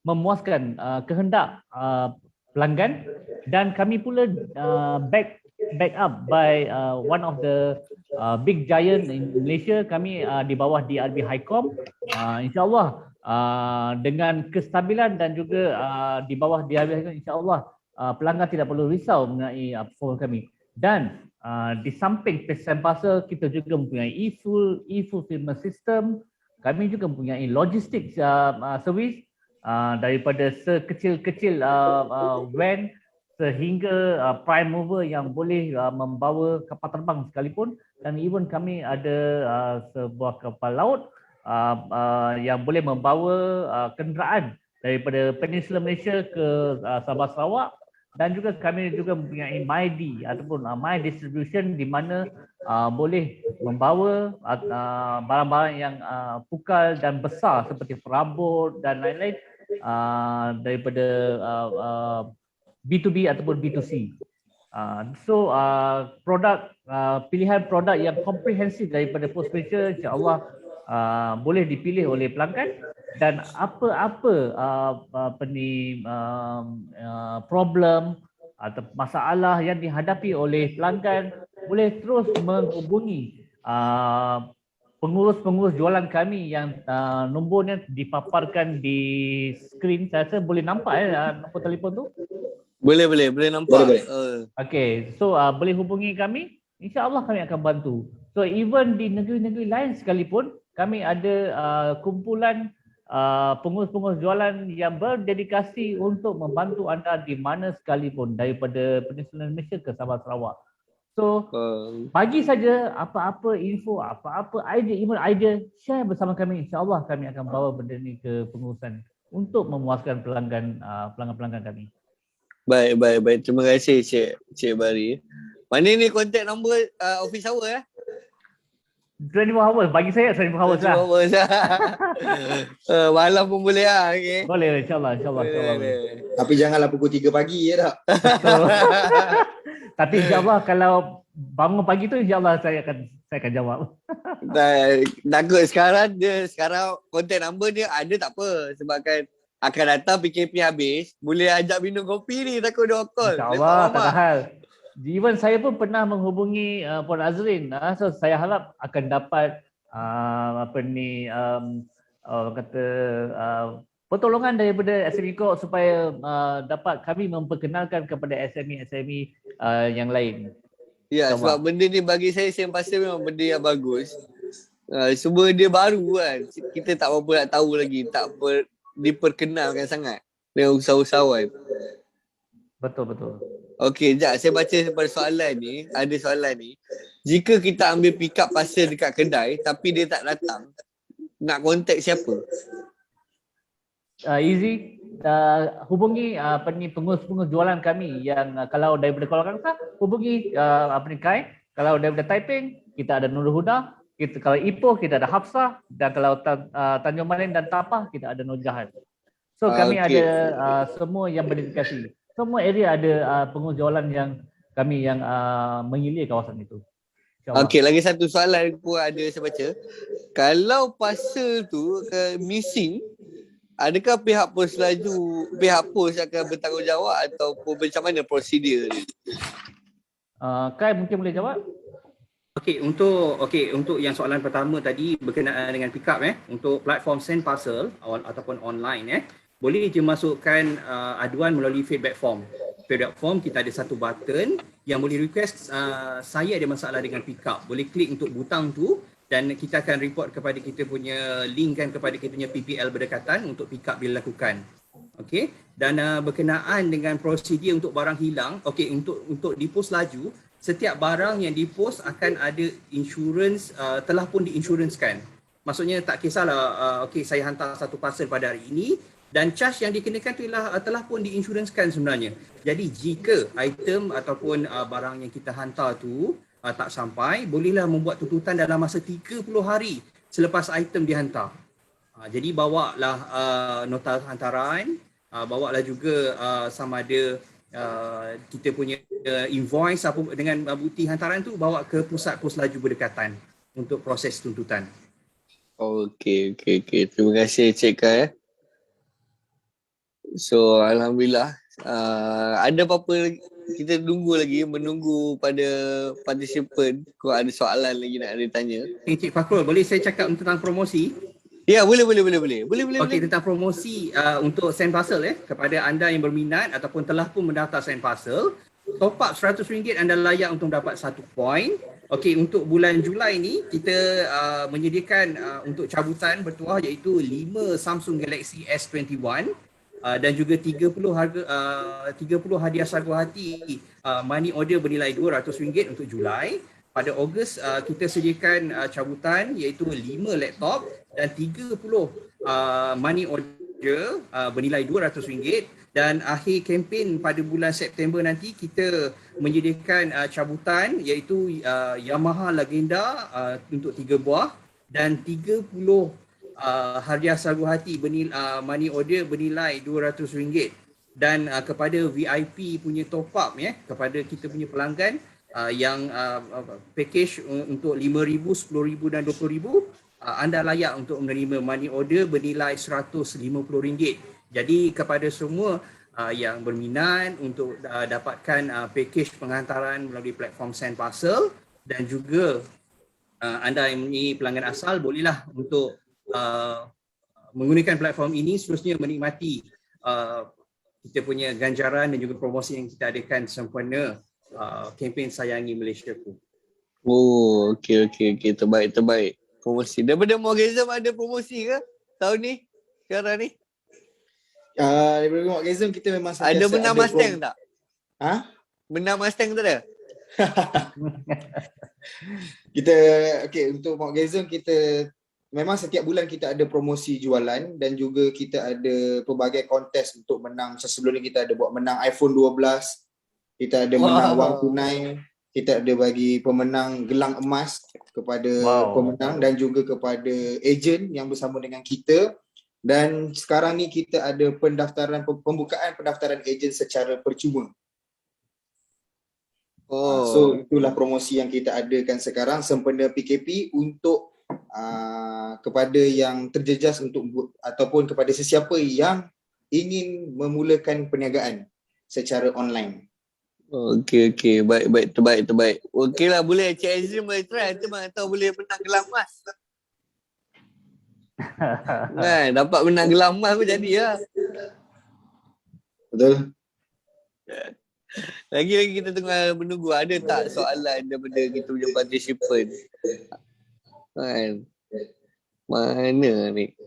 memuaskan kehendak pelanggan, dan kami pula back up by one of the big giant in Malaysia. Kami di bawah DRB Highcom, InsyaAllah dengan kestabilan dan juga di bawah DRB Highcom, InsyaAllah pelanggan tidak perlu risau mengenai performance kami. Dan di samping sand parcel, kita juga mempunyai e-fulfillment system. Kami juga mempunyai logistik service, daripada sekecil-kecil van sehingga prime mover yang boleh membawa kapal terbang sekalipun. Dan even kami ada sebuah kapal laut yang boleh membawa kenderaan daripada Peninsula Malaysia ke Sabah Sarawak. Dan juga kami juga mempunyai MyD ataupun My Distribution, di mana boleh membawa barang-barang yang pukal dan besar seperti perabot dan lain-lain daripada B2B ataupun B2C. Pilihan produk yang komprehensif daripada Post Malaysia, insya-Allah boleh dipilih oleh pelanggan, dan apa-apa problem atau masalah yang dihadapi oleh pelanggan boleh terus menghubungi pengurus-pengurus jualan kami yang nombornya dipaparkan di skrin. Saya rasa boleh nampak nombor telefon tu. Boleh nampak. Boleh. Okey, so boleh hubungi kami, insya-Allah kami akan bantu. So even di negeri-negeri lain sekalipun, kami ada kumpulan pengurus-pengurus jualan yang berdedikasi untuk membantu anda di mana sekalipun, daripada Peninsula Malaysia ke Sabah Sarawak. So bagi saja apa-apa info, apa-apa idea, share bersama kami. InsyaAllah kami akan bawa benda ni ke pengurusan untuk memuaskan pelanggan kami. Baik. Terima kasih Cik Bari. Mana ni contact number office hour 24 hours. Bagi saya 24 hours lah. hours lah. Malam pun boleh lah. Okay. Boleh, insyaAllah. InsyaAllah. Boleh. Tapi janganlah pukul 3 pagi ya tak? So, tapi insyaAllah kalau bangun pagi tu insyaAllah saya akan jawab. Takut sekarang contact number dia ada tak apa. Sebab kan akan datang PKP habis. Boleh ajak minum kopi ni, takut dia call. InsyaAllah tak ada hal. Even saya pun pernah menghubungi Puan Azrin. So saya harap akan dapat pertolongan daripada SME Corp supaya dapat kami memperkenalkan kepada SME yang lain. Ya, sebab benda ni bagi saya Sen Pasal memang benda yang bagus. Semua dia baru kan. Kita tak apa nak tahu lagi, diperkenalkan sangat dengan usahawan. Betul. Okey, sekejap saya baca pada soalan ni. Ada soalan ni. Jika kita ambil pick up parcel dekat kedai tapi dia tak datang, nak contact siapa? Easy. Hubungi pengurus-pengurus jualan kami yang kalau daripada Kuala Kangsar, hubungi Kai. Kalau daripada Taiping, kita ada Nurul Huda. Kalau Ipoh, kita ada Hafsah. Dan kalau Tanjung Malin dan Tapah, kita ada Nur Jahan. So kami ada semua yang berdedikasi. Semua area ada pengurus jualan yang kami yang mengilir kawasan itu. Okey, lagi satu soalan pun ada saya baca. Kalau parcel tu missing, adakah pihak pos akan bertanggungjawab ataupun macam mana prosedur ni? Kai mungkin boleh jawab? Okey, untuk yang soalan pertama tadi berkenaan dengan pick up untuk platform Send Parcel ataupun online boleh je masukkan aduan melalui feedback form. Feedback form kita ada satu button yang boleh request saya ada masalah dengan pick up. Boleh klik untuk butang tu dan kita akan report kepada kita punya linkkan kepada kita punya PPL berdekatan untuk pick up dilakukan. Okey, dan berkenaan dengan prosedur untuk barang hilang, okey, untuk dipost laju, setiap barang yang dipost akan ada insurans, telah pun diinsurenskan. Maksudnya tak kisahlah okey saya hantar satu parcel pada hari ini dan charge yang dikenakan telah pun diinsurenskan sebenarnya. Jadi jika item ataupun barang yang kita hantar tu tak sampai, bolehlah membuat tuntutan dalam masa 30 hari selepas item dihantar. Jadi bawalah nota hantaran, bawalah juga sama ada kita punya invoice apa dengan bukti hantaran tu, bawa ke pusat pos laju berdekatan untuk proses tuntutan. Okey. Terima kasih Cik Kai. So alhamdulillah ada apa-apa kita menunggu pada participant kalau ada soalan lagi nak ada tanya. Cik Fakrul, boleh saya cakap tentang promosi? Ya, boleh. Okey, tentang promosi untuk Send Parcel kepada anda yang berminat ataupun telah pun mendaftar Send Parcel, top up RM100 anda layak untuk mendapat 1 point. Okey, untuk bulan Julai ni kita menyediakan untuk cabutan bertuah iaitu 5 Samsung Galaxy S21 dan juga 30 hadiah sargu hati money order bernilai RM200 untuk Julai. Pada Ogos kita sediakan cabutan iaitu 5 laptop dan 30 money order bernilai RM200 dan akhir kempen pada bulan September nanti kita menyediakan cabutan iaitu Yamaha Legenda untuk 3 buah dan 30 hadiah sargu hati money order bernilai RM200 dan kepada VIP punya top up kepada kita punya pelanggan yang package untuk RM5,000, RM10,000 dan RM20,000 anda layak untuk menerima money order bernilai RM150. Jadi kepada semua yang berminat untuk dapatkan package penghantaran melalui platform Send Parcel dan juga anda yang mempunyai pelanggan asal bolehlah untuk menggunakan platform ini seterusnya menikmati kita punya ganjaran dan juga promosi yang kita adakan sempena kempen Sayangi Malaysia tu. Oh, okey. Terbaik. Promosi. Daripada Morganism ada promosi ke tahun ni? Sekarang ni? Daripada Morganism kita memang ada menang Mustang tak? Menang Mustang tak ada? Kita untuk Morganism kita memang setiap bulan kita ada promosi jualan dan juga kita ada pelbagai kontes untuk menang. Macam sebelum ni kita ada buat menang iPhone 12, kita ada menang wang tunai, kita ada bagi pemenang gelang emas kepada pemenang dan juga kepada ejen yang bersama dengan kita. Dan sekarang ni kita ada pembukaan pendaftaran ejen secara percuma. So itulah promosi yang kita adakan sekarang sempena PKP untuk kepada yang terjejas ataupun kepada sesiapa yang ingin memulakan perniagaan secara online. Okey, terbaik. Okeylah, boleh Cik Azim boleh try, mana tahu boleh menang gelang emas. Kan, dapat menang gelang emas pun jadi lah. Betul. Lagi kita tengah menunggu, ada tak soalan daripada kita punya participant? Kan, mana ni?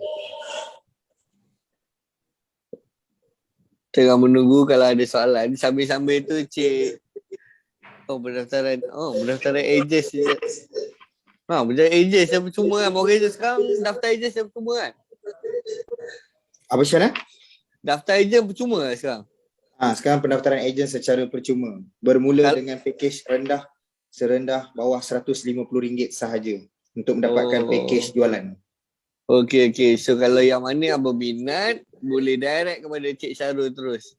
Tengah menunggu kalau ada soalan. Sambil-sambil tu Cik pendaftaran agents je. Pendaftaran agents yang percuma kan. Mortgage sekarang daftar agents yang percuma kan. Apa Syana? Daftar agent percuma lah sekarang. Sekarang pendaftaran ejen secara percuma. Bermula dengan pakej serendah bawah RM150 sahaja untuk mendapatkan pakej jualan. Okey. So kalau yang mana yang berminat, boleh direct kepada Cik Syarul terus.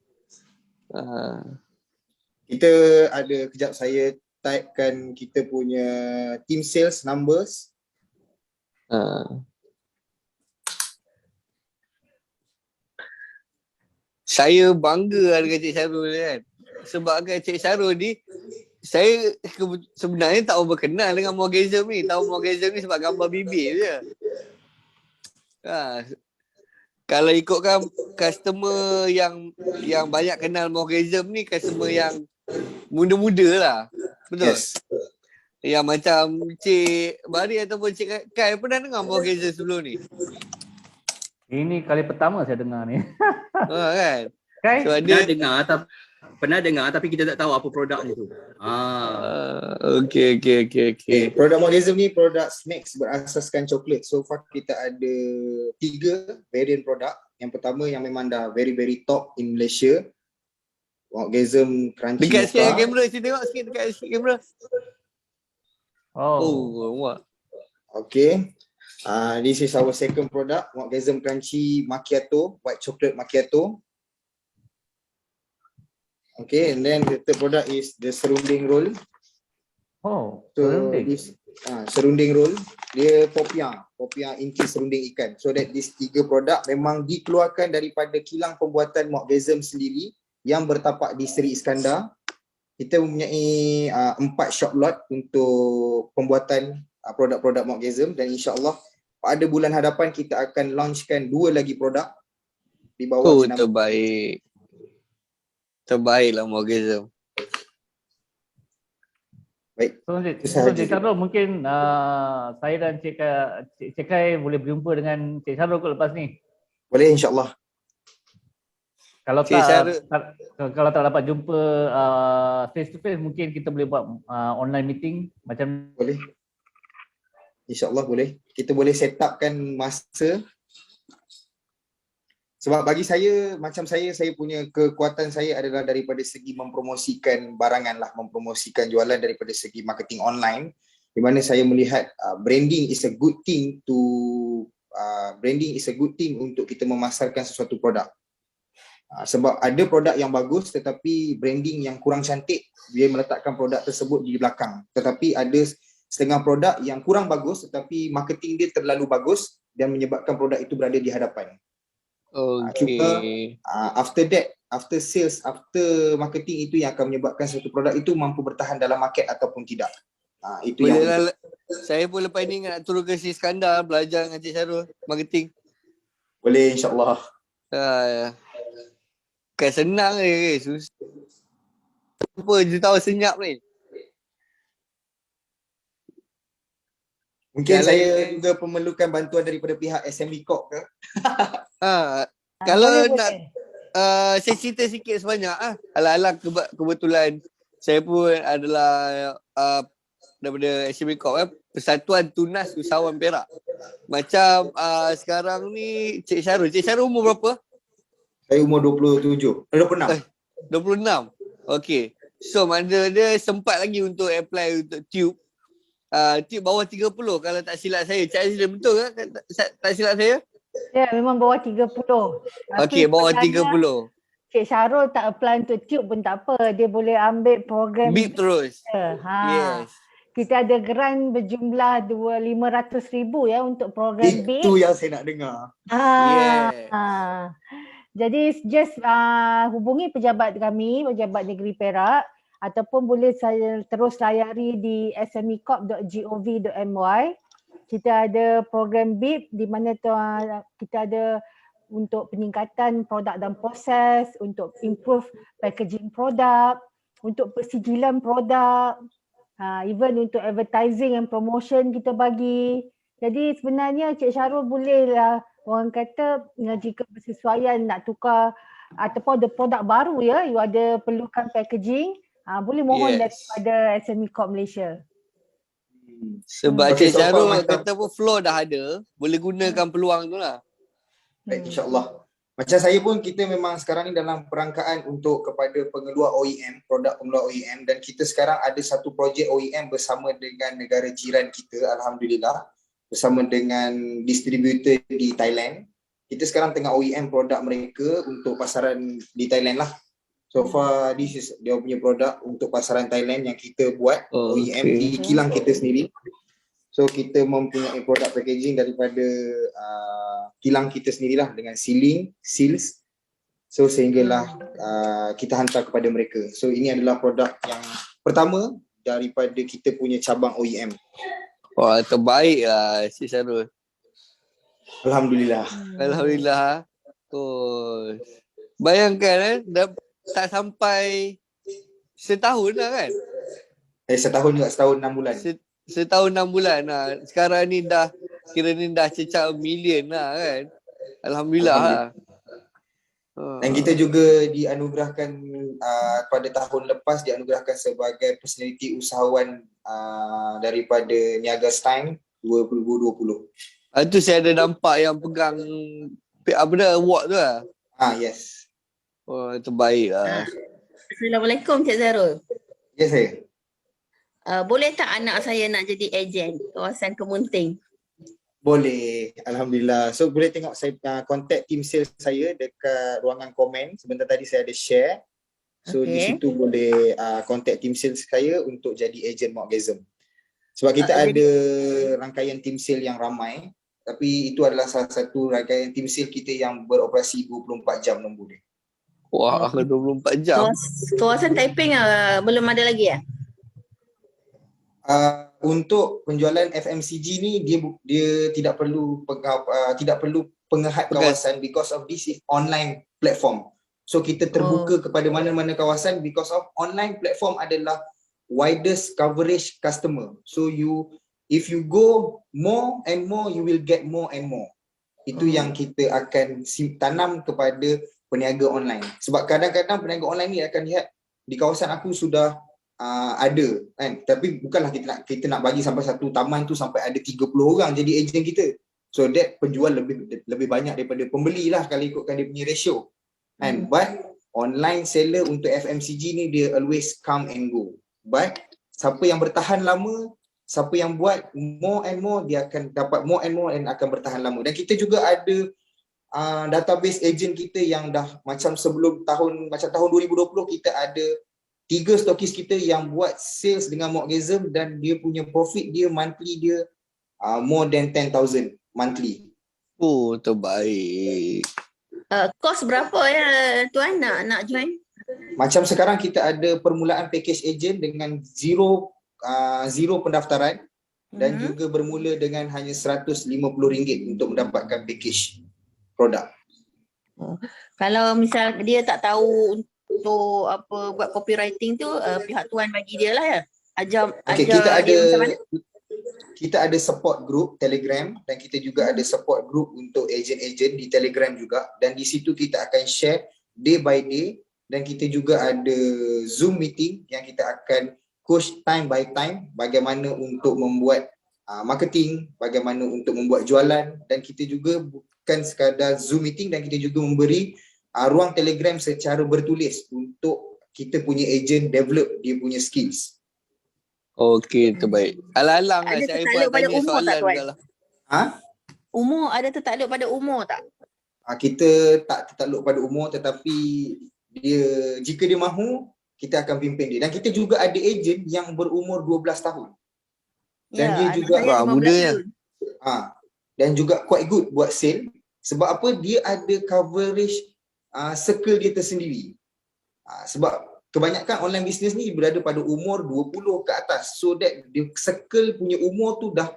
Kita ada, kejap saya typekan kita punya team sales numbers. Saya bangga dengan Cik Syarul kan. Sebab kan Cik Syarul ni, saya sebenarnya tak berkenal dengan Mortgageism ni. Tahu Mortgageism ni sebab gambar bibir je. Kalau ikutkan customer yang banyak kenal Mortgageism ni, customer yang muda-muda lah. Betul? Yes. Yang macam Cik Bari ataupun Cik Kai pernah dengar Mortgageism sebelum ni? Ini kali pertama saya dengar ni. Kan? Kai? So, Pernah dengar tapi kita tak tahu apa produknya tu. Okey. Produk Mortgageism ni produk snacks berasaskan coklat. So far kita ada 3 variant produk. Yang pertama yang memang dah very top in Malaysia. Mortgageism Crunchy dekat Mocha. sikit kamera, sini tengok sikit dekat sikit kamera. Wah. Okay. This is our second product, Mortgageism Crunchy Macchiato, white chocolate macchiato. Okay, and then the third product is the serunding roll. Serunding. This serunding roll, dia popiah inti serunding ikan. So that these 3 produk memang dikeluarkan daripada kilang pembuatan Mortgageism sendiri yang bertapak di Seri Iskandar. Kita mempunyai 4 shop lot untuk pembuatan produk-produk Mortgageism dan insya-Allah pada bulan hadapan kita akan launchkan 2 lagi produk di bawah jenama. Terbaiklah Mortgageism. Baik. So Cik Syarul, mungkin saya dan Cik Kai boleh berjumpa dengan Cik Syarul kot lepas ni. Boleh insya-Allah. Kalau tak dapat jumpa face to face, mungkin kita boleh buat online meeting macam. Boleh. InsyaAllah boleh. Kita boleh set upkan masa. Sebab bagi saya, macam saya punya kekuatan saya adalah daripada segi mempromosikan barangan lah, mempromosikan jualan daripada segi marketing online, di mana saya melihat branding is a good thing untuk kita memasarkan sesuatu produk. Sebab ada produk yang bagus tetapi branding yang kurang cantik, dia meletakkan produk tersebut di belakang. Tetapi ada setengah produk yang kurang bagus tetapi marketing dia terlalu bagus dan menyebabkan produk itu berada di hadapan. After sales, after marketing itu yang akan menyebabkan satu produk itu mampu bertahan dalam market ataupun tidak. Itu yang saya pun lepas ni nak turun ke Seri Iskandar belajar dengan Cik Syarul marketing. Boleh insya-Allah. Bukan senang ni, susah. Apa jutawan senyap ni? Mungkin saya juga memerlukan bantuan daripada pihak SME Corp ke? Kalau nak saya cerita sikit sebanyak ala-ala kebetulan saya pun adalah daripada SME Corp Persatuan Tunas Usahawan Perak. Macam sekarang ni Cik Syarul umur berapa? Saya umur 26. 26. Okey. So mana dia sempat lagi untuk apply untuk tube. Tube bawah 30 kalau tak silap saya. Cik Azrin betul ke? Tak silap saya? Ya, memang bawah 30. Okey, bawah sebenarnya 30. Cik Syarul tak apply untuk tube pun tak apa. Dia boleh ambil program Bip terus. Ha. Yes. Kita ada grant berjumlah 500,000 ya untuk program BIP. Itu yang saya nak dengar. Yes. Jadi just hubungi pejabat kami, pejabat negeri Perak, ataupun boleh saya terus layari di smecorp.gov.my. Kita ada program BIP di mana kita ada untuk peningkatan produk dan proses, untuk improve packaging produk, untuk persijilan produk, even untuk advertising and promotion kita bagi. Jadi sebenarnya Cik Syarul bolehlah, orang kata jika bersesuaian nak tukar ataupun ada produk baru ya, you ada perlukan packaging, boleh mohon daripada SME Corp Malaysia. Sebab Okay, Cik Syarul macam- kata pun floor dah ada, boleh gunakan peluang tu lah. Baik, InsyaAllah. Macam saya pun, kita memang sekarang ni dalam perangkaan untuk kepada pengeluar OEM, produk pengeluar OEM, dan kita sekarang ada satu projek OEM bersama dengan negara jiran kita, Alhamdulillah, bersama dengan distributor di Thailand. Kita sekarang tengah OEM produk mereka untuk pasaran di Thailand lah. So far, this is dia punya produk untuk pasaran Thailand yang kita buat, OEM di kilang kita sendiri. So kita mempunyai produk packaging daripada kilang kita sendirilah dengan seals. So sehinggalah kita hantar kepada mereka. So ini adalah produk yang pertama daripada kita punya cabang OEM. Wah, terbaik lah Cik Syarul. Alhamdulillah. Alhamdulillah. Bayangkan dah tak sampai setahun lah kan? Setahun juga, setahun 6 bulan. Setahun 6 bulan lah. Sekarang ni dah kira ni dah cecah million lah kan. Alhamdulillah lah. Dan kita juga dianugerahkan pada tahun lepas dianugerahkan sebagai personality usahawan daripada Niaga Stein 2020. Itu saya ada nampak yang pegang apa dah award tu lah. Yes. Oh, terbaik lah. Assalamualaikum Cik Zarul. Ya saya. Boleh tak anak saya nak jadi ejen kawasan Kemunting? Boleh, Alhamdulillah. So boleh tengok saya contact team sales saya dekat ruangan komen. Sebentar tadi saya ada share. So di situ boleh contact team sales saya untuk jadi ejen Mokgasm. Sebab kita ada rangkaian team sales yang ramai. Tapi itu adalah salah satu rangkaian team sales kita yang beroperasi 24 jam nombor dia. Wah, 24 jam. Kawasan Taiping belum ada lagi ya? Untuk penjualan FMCG ni dia tidak perlu pengehad kawasan because of this is online platform. So kita terbuka kepada mana-mana kawasan because of online platform adalah widest coverage customer. So if you go more and more, you will get more and more. Itu yang kita akan tanam kepada peniaga online. Sebab kadang-kadang peniaga online ni akan lihat di kawasan aku sudah ada kan, tapi bukanlah kita nak bagi sampai satu taman tu sampai ada 30 orang jadi ejen kita. So that penjual lebih banyak daripada pembeli lah kalau ikutkan dia punya ratio kan. But online seller untuk FMCG ni dia always come and go. But siapa yang bertahan lama, siapa yang buat more and more, dia akan dapat more and more dan akan bertahan lama. Dan kita juga ada database ejen kita yang dah macam sebelum tahun 2020 kita ada 3 stokis kita yang buat sales dengan Mokgasm dan dia punya profit dia monthly dia more than 10,000 monthly. Oh, terbaik. Kos berapa ya tuan nak join? Macam sekarang kita ada permulaan package agent dengan zero pendaftaran dan juga bermula dengan hanya RM150 untuk mendapatkan package produk. Kalau misal dia tak tahu untuk buat copywriting tu, pihak tuan bagi dia lah ya. Ajar dia macam mana? Kita ada support group Telegram dan kita juga ada support group untuk ejen-ejen di Telegram juga, dan di situ kita akan share day by day, dan kita juga ada Zoom meeting yang kita akan coach time by time bagaimana untuk membuat marketing, bagaimana untuk membuat jualan, dan kita juga bukan sekadar Zoom meeting dan kita juga memberi ruang Telegram secara bertulis untuk kita punya agent develop dia punya skills. Okey, terbaik. Alang-alang lah Ada saya tertakluk buat pada tanya umur tak, soalan Tuan? juga lah. Ha? Umur, ada tertakluk pada umur tak? Kita tak tertakluk pada umur, tetapi jika dia mahu, kita akan pimpin dia. Dan kita juga ada agent yang berumur 12 tahun. Dan dia anak juga saya 15 muda ya. tahun. Dan juga quite good buat sale. Sebab apa? Dia ada coverage circle dia tersendiri. Sebab kebanyakan online business ni berada pada umur 20 ke atas. So that dia circle punya umur tu dah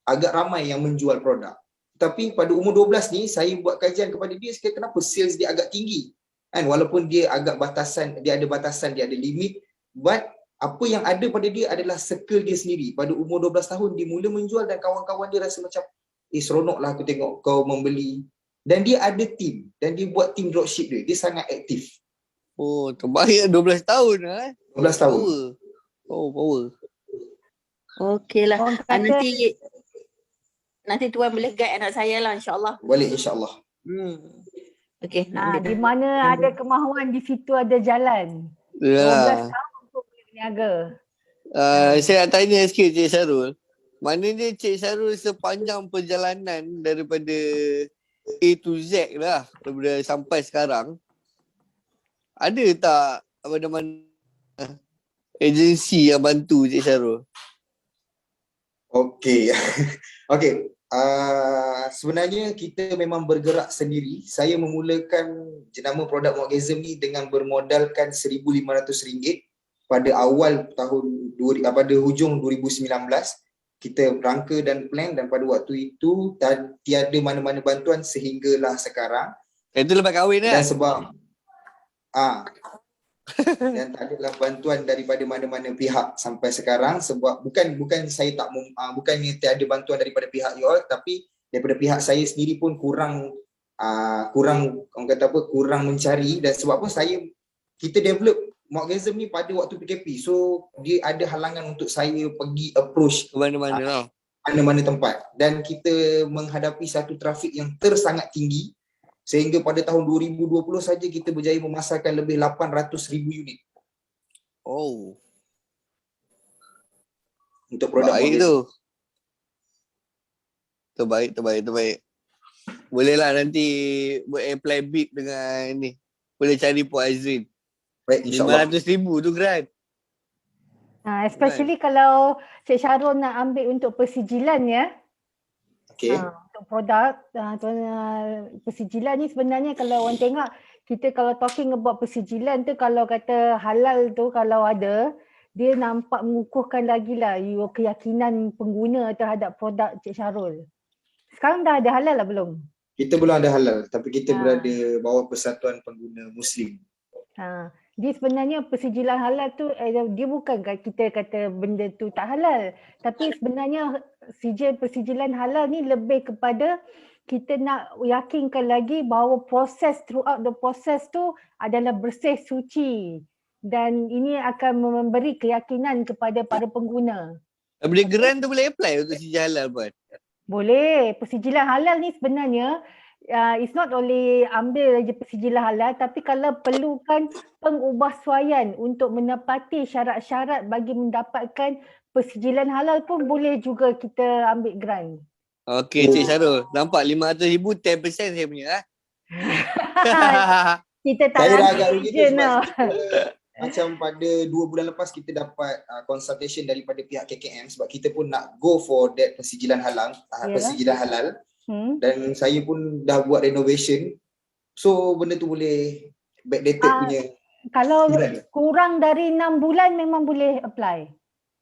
agak ramai yang menjual produk. Tapi pada umur 12 ni, saya buat kajian kepada dia, sekali kenapa sales dia agak tinggi. Kan, walaupun dia agak batasan, dia ada limit, but apa yang ada pada dia adalah circle dia sendiri. Pada umur 12 tahun, dia mula menjual dan kawan-kawan dia rasa macam, seronok lah aku tengok kau membeli. Dan dia ada team, dan dia buat team dropship dia. Dia sangat aktif. Oh, terbaik 12 tahun lah. 12 tahun. Power. Okey lah. Orang kata, Nanti Tuan boleh guide anak saya lah, insyaAllah. Boleh, insyaAllah. Okey, nak ambil di mana ada kemahuan, di situ ada jalan. 12 Ya. tahun untuk berniaga. Saya nak tanya sikit Cik Syarul. Maknanya Cik Syarul sepanjang perjalanan daripada A to Z lah, daripada sampai sekarang, ada tak mana-mana agensi yang bantu Cik Syarul? Okey. Sebenarnya kita memang bergerak sendiri. Saya memulakan jenama produk Muagism ni dengan bermodalkan RM1,500 pada awal pada hujung 2019. Kita rangka dan plan, dan pada waktu itu tiada mana-mana bantuan sehinggalah sekarang. Itu lepas kahwin Dan kan? sebab dan tak adalah bantuan daripada mana-mana pihak sampai sekarang, sebab bukan saya tak bukannya tiada bantuan daripada pihak you all, tapi daripada pihak saya sendiri pun kurang orang kata apa, kurang mencari. Dan sebab apa, kita develop Muagism ni pada waktu PKP, so dia ada halangan untuk saya pergi approach ke mana-mana mana-mana tempat, dan kita menghadapi satu trafik yang sangat tinggi. Sehingga pada tahun 2020 saja kita berjaya memasarkan lebih 800,000 unit. Oh. Untuk produk baik Muagism. tu. Terbaik. Bolehlah nanti buat apply bid dengan ni. Boleh cari Puan Azrin. Baik, insyaAllah. 500,000 tu grant. Especially kalau Cik Syarul nak ambil untuk persijilan ya. Okay. Untuk produk persijilan ni sebenarnya kalau orang tengok, kita kalau talking about persijilan tu, kalau kata halal tu kalau ada, dia nampak mengukuhkan lagi lah keyakinan pengguna terhadap produk Cik Syarul. Sekarang dah ada halal lah belum? Kita belum ada halal, tapi kita berada bawah Persatuan Pengguna Muslim. Dia sebenarnya persijilan halal tu dia bukan kita kata benda tu tak halal, tapi sebenarnya persijilan halal ni lebih kepada kita nak yakinkan lagi bahawa throughout the process tu adalah bersih, suci, dan ini akan memberi keyakinan kepada para pengguna. Benda grant tu boleh apply untuk persijilan halal Puan? Boleh. Persijilan halal ni sebenarnya it's not only ambil je persijilan halal, tapi kalau perlukan pengubahsuaian untuk menepati syarat-syarat bagi mendapatkan persijilan halal pun boleh juga kita ambil grant. Okey Cik Syarul, nampak 500,000 10% saya punya Kita tak Saya dah nak agak rugi tu agent sebab lah. macam pada 2 bulan lepas kita dapat consultation daripada pihak KKM, sebab kita pun nak go for that persijilan halal, persijilan halal. Dan saya pun dah buat renovation. So benda tu boleh backdated punya. Kalau kurang dari 6 bulan memang boleh apply.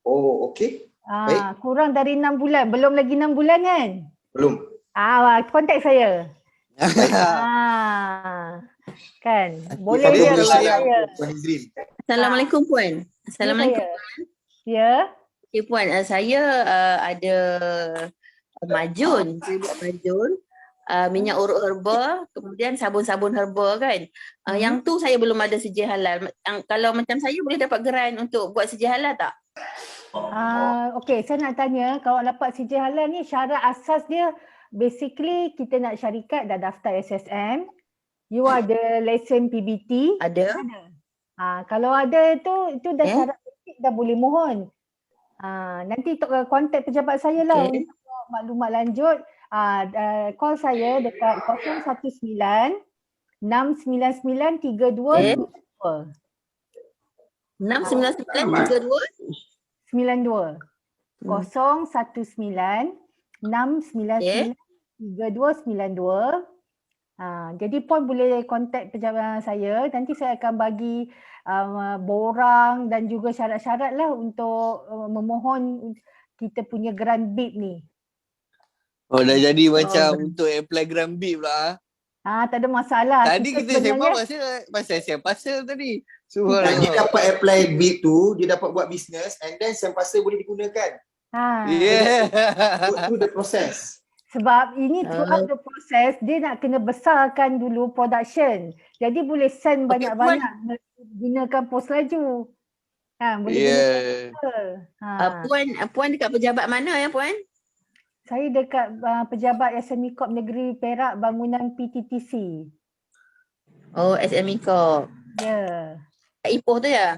Oh, okey. Baik. Kurang dari 6 bulan. Belum lagi 6 bulan kan? Belum. Kontak saya. Kan? Boleh je kontak saya. Assalamualaikum Puan. Assalamualaikum. Ya. Okay Puan, saya ada majun. Saya buat majun. Minyak urut herba, kemudian sabun-sabun herba kan. Yang tu saya belum ada sijil halal. Kalau macam saya boleh dapat grant untuk buat sijil halal tak? Okey, saya nak tanya, kalau dapat sijil halal ni syarat asas dia basically kita nak syarikat dah daftar SSM, you ada lesen PBT. Ada. Kalau ada itu dah syarat basic dah boleh mohon. Nanti kontak pejabat saya lah Okey. untuk maklumat lanjut. Call saya dekat 019 699 3292. 69932 92. 019 699 3292. Jadi Puan boleh kontak pejabat saya. Nanti saya akan bagi borang dan juga syarat-syarat lah untuk memohon kita punya grant BIP ni. Oh, dah jadi macam untuk apply grant BIP pula. Tak ada masalah. Tadi kita sembang pasal share parcel tadi. Dia dapat apply BIP tu, dia dapat buat bisnes and then share parcel boleh digunakan. Through the process. Sebab ini throughout the process, dia nak kena besarkan dulu production. Jadi boleh send banyak-banyak gunakan pos laju. Boleh gunakan. Puan dekat pejabat mana ya Puan? Saya dekat pejabat SME Corp Negeri Perak Bangunan PTTC. Oh, SME Corp. Ya. Kat Ipoh tu ya?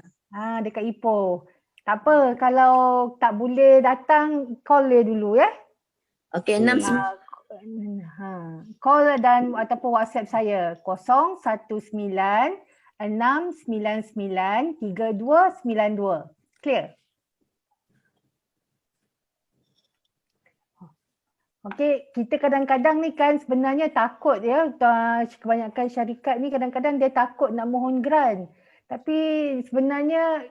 Dekat Ipoh. Tak apa, kalau tak boleh datang, call dia dulu ya. Okey, call dan ataupun WhatsApp saya 019 699 3292. Clear? Okey, kita kadang-kadang ni kan sebenarnya takut ya, kebanyakan syarikat ni kadang-kadang dia takut nak mohon grant. Tapi sebenarnya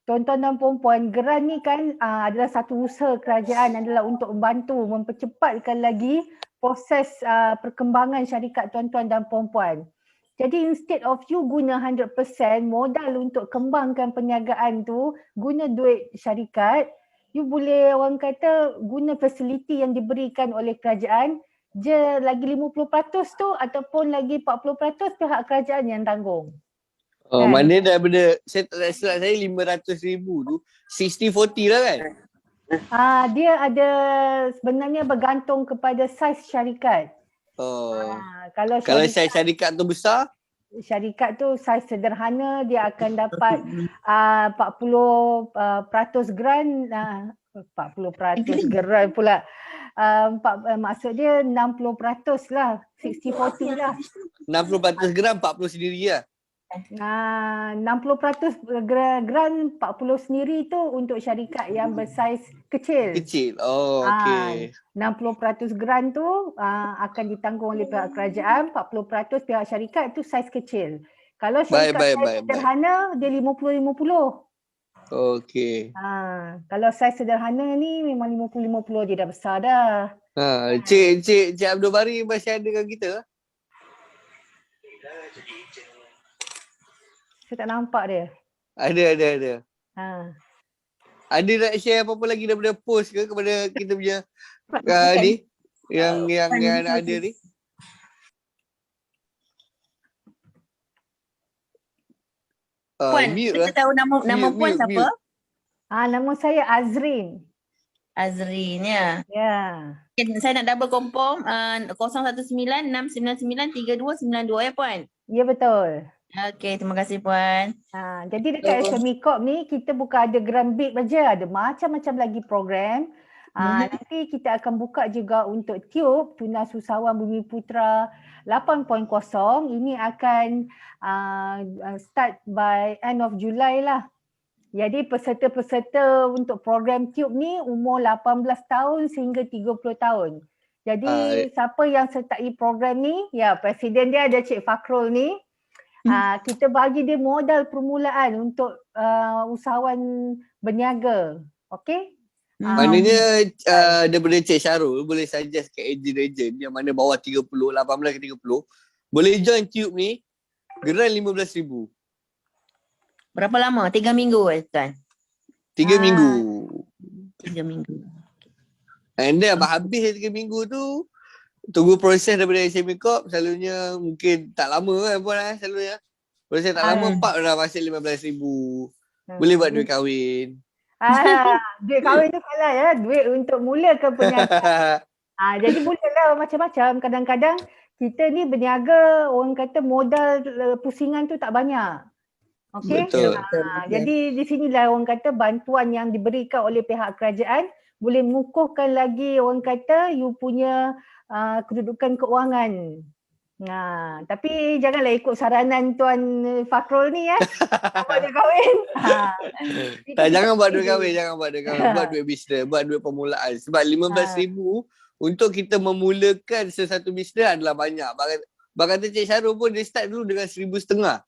tuan-tuan dan puan-puan, grant ni kan adalah satu usaha kerajaan adalah untuk membantu mempercepatkan lagi proses perkembangan syarikat tuan-tuan dan puan-puan. Jadi instead of you guna 100% modal untuk kembangkan perniagaan tu, guna duit syarikat, you boleh orang kata guna fasiliti yang diberikan oleh kerajaan je lagi 50% tu ataupun lagi 40% pihak kerajaan yang tanggung. Oh, mana daripada saya tak silap saya 500,000 tu 60-40 lah kan? Dia ada sebenarnya bergantung kepada saiz syarikat. Kalau syarikat tu besar, syarikat tu saiz sederhana dia akan dapat 40% grant, 40% grant pula. Maksud dia 60% lah, 60-40 lah. 60% grant 40 sendiri lah. 60% grant 40 sendiri tu untuk syarikat yang bersaiz kecil. Oh, okey. 60% grant tu akan ditanggung oleh pihak kerajaan, 40% pihak syarikat tu saiz kecil. Kalau syarikat saiz sederhana dia 50-50. Okey. Kalau saiz sederhana ni memang 50-50 dia dah besar dah. Cik Abdul Bari masih ada dengan kita? Saya tak nampak dia. Ada. Ada nak share apa-apa lagi daripada post ke kepada kita punya ni yang ada ni? Puan, kita tahu nama puan siapa? Nama saya Azrin. Azrin ya. Ya. Saya nak double confirm 019-699-3292 ya Puan? Ya betul. Okey, terima kasih Puan. Jadi dekat SME Corp ni kita bukan ada grant BIP saja, ada macam-macam lagi program. Nanti kita akan buka juga untuk Tube Tunas Usahawan Bumiputera 8.0. Ini akan start by end of July lah. Jadi peserta-peserta untuk program Tube ni umur 18 tahun sehingga 30 tahun. Jadi siapa yang sertai program ni, ya presiden dia ada Cik Fakrul ni. Kita bagi dia modal permulaan untuk usahawan berniaga. Okey? Maknanya daripada Cik Syarul boleh suggest ke ejen-ejen yang mana bawah 30, 18 ke 30 boleh join Tube ni grant 15,000. Berapa lama? 3 minggu kan? 3 minggu. 3 minggu. And then habis 3 minggu tu tunggu proses daripada SME Corp, selalunya mungkin tak lama kan Puan selalunya. Proses tak lama, Pak dah masuk 15,000. Boleh buat duit kahwin. Duit kahwin tu salah ya, duit untuk mulakan perniagaan. Jadi bolehlah macam-macam. Kadang-kadang kita ni berniaga, orang kata modal pusingan tu tak banyak. Okey. Betul. Jadi di sinilah orang kata bantuan yang diberikan oleh pihak kerajaan boleh mengukuhkan lagi orang kata you punya kedudukan keuangan. Tapi janganlah ikut saranan Tuan Fakrul ni ya. Awak dia kahwin. Tak, jangan buat duit kahwin, buat duit bisnes, buat duit permulaan. Sebab 15,000 untuk kita memulakan sesuatu bisnes adalah banyak. Kata Cik Syarul pun dia start dulu dengan 1,500. Kan?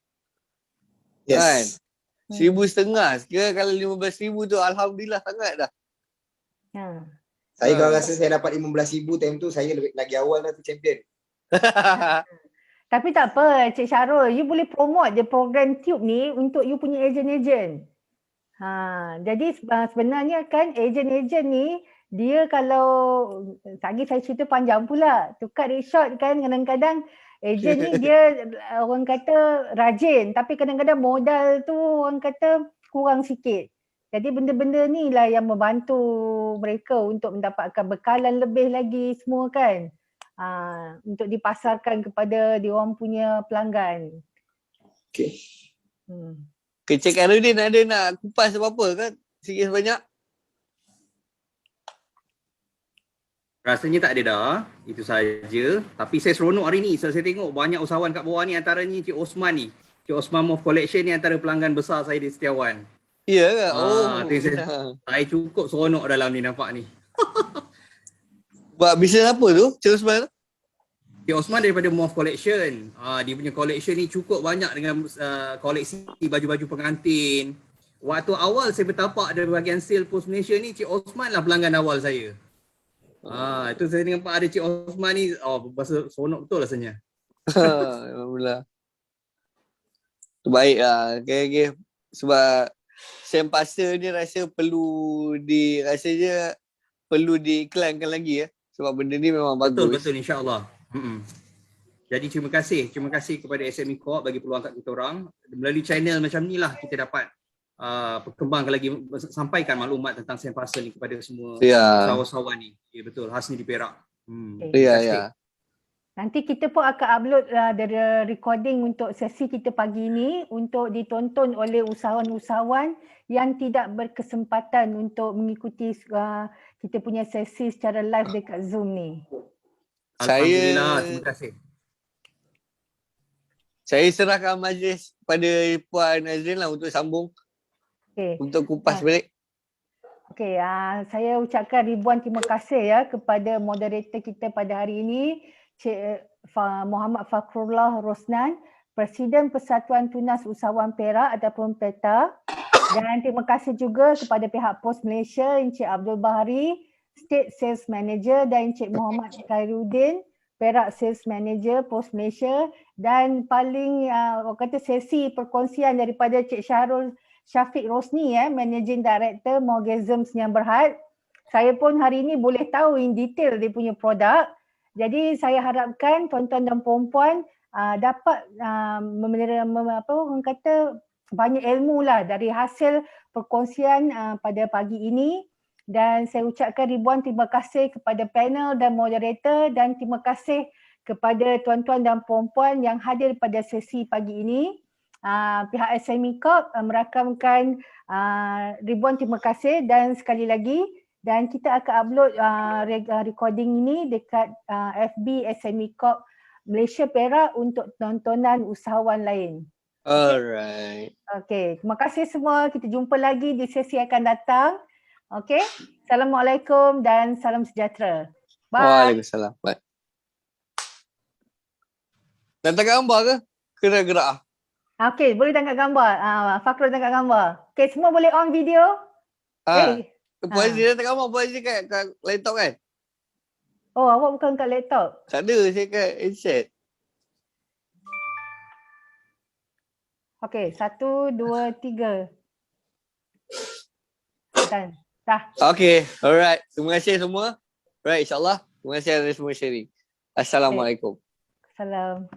Yes. 1,500. Kira kalau 15,000 tu alhamdulillah sangat dah. Saya kalau rasa saya dapat 15,000 time tu, saya lagi awal dah tu champion. Tapi tak apa Cik Syarul, you boleh promote je program Tube ni untuk you punya ejen-ejen. Jadi sebenarnya kan ejen-ejen ni dia kalau lagi saya cerita panjang pula. To cut it short kan kadang-kadang ejen ni dia orang kata rajin tapi kadang-kadang modal tu orang kata kurang sikit. Jadi benda-benda ni lah yang membantu mereka untuk mendapatkan bekalan lebih lagi semua kan. Untuk dipasarkan kepada diorang punya pelanggan. Okay. Cik Karudin ada nak kupas apa-apa kan? Sikit sebanyak? Rasanya tak ada dah. Itu saja. Tapi saya seronok hari ni. Saya tengok banyak usahawan kat bawah ni, antaranya Cik Osman ni. Cik Osman Move Collection ni antara pelanggan besar saya di Setiawan. Ya ke? Saya cukup seronok dalam ni nampak ni. Buat bisnes apa tu? Cik Osman? Cik Osman daripada Move Collection. Dia punya collection ni cukup banyak dengan koleksi baju-baju pengantin. Waktu awal saya bertapak dari bahagian sale Post Malaysia ni, Cik Osman lah pelanggan awal saya. Itu saya nampak ada Cik Osman ni, berasa seronok betul rasanya. Alhamdulillah. Baik lah. Okay. Sebab Sempasa ni perlu diiklankan lagi ya. Sebab benda ni memang bagus. Betul insya-Allah. Jadi terima kasih kepada SME Co-op bagi peluang kat kita orang. Melalui channel macam ni lah kita dapat perkembangkan lagi, sampaikan maklumat tentang Sempasa ni kepada semua usahawan ni. Ya betul, khasnya di Perak. Ya. Nanti kita pun akan upload dari recording untuk sesi kita pagi ni untuk ditonton oleh usahawan-usahawan yang tidak berkesempatan untuk mengikuti kita punya sesi secara live dekat Zoom ni. Alhamdulillah, terima kasih. Saya serahkan majlis pada Puan Azrin lah untuk sambung. Untuk kupas balik. Saya ucapkan ribuan terima kasih ya kepada moderator kita pada hari ini, Cik Muhammad Fakrullah Rosnan, Presiden Persatuan Tunas Usahawan Perak ataupun PETA, dan terima kasih juga kepada pihak Post Malaysia, Encik Abdul Bahari, State Sales Manager, dan Encik Muhammad Khairuddin, Perak Sales Manager Post Malaysia, dan paling sesi perkongsian daripada Cik Syahrul Syafiq Rosni Managing Director Morgasms yang Berhad. Saya pun hari ini boleh tahu in detail dia punya produk. Jadi saya harapkan tuan-tuan dan puan-puan dapat banyak ilmu lah dari hasil perkongsian pada pagi ini. Dan saya ucapkan ribuan terima kasih kepada panel dan moderator, dan terima kasih kepada tuan-tuan dan puan-puan yang hadir pada sesi pagi ini. Pihak SME Corp merakamkan ribuan terima kasih dan sekali lagi, dan kita akan upload recording ini dekat FB SME Corp Malaysia Perak untuk tontonan usahawan lain. Alright. Terima kasih semua. Kita jumpa lagi di sesi akan datang. Assalamualaikum dan salam sejahtera. Bye. Waalaikumsalam. Bye. Nak tangkap gambar ke? Gerak-gerak. Boleh tangkap gambar. Fakrul tangkap gambar. Semua boleh on video. Puan Azri dah tangkap gambar. Puan Azri kat laptop kan? Awak bukan kat laptop? Tak ada, saya kat headset. 1, 2, 3. Dah. Alright. Terima kasih semua. Alright, insyaAllah. Terima kasih atas semua sharing. Assalamualaikum. Salam.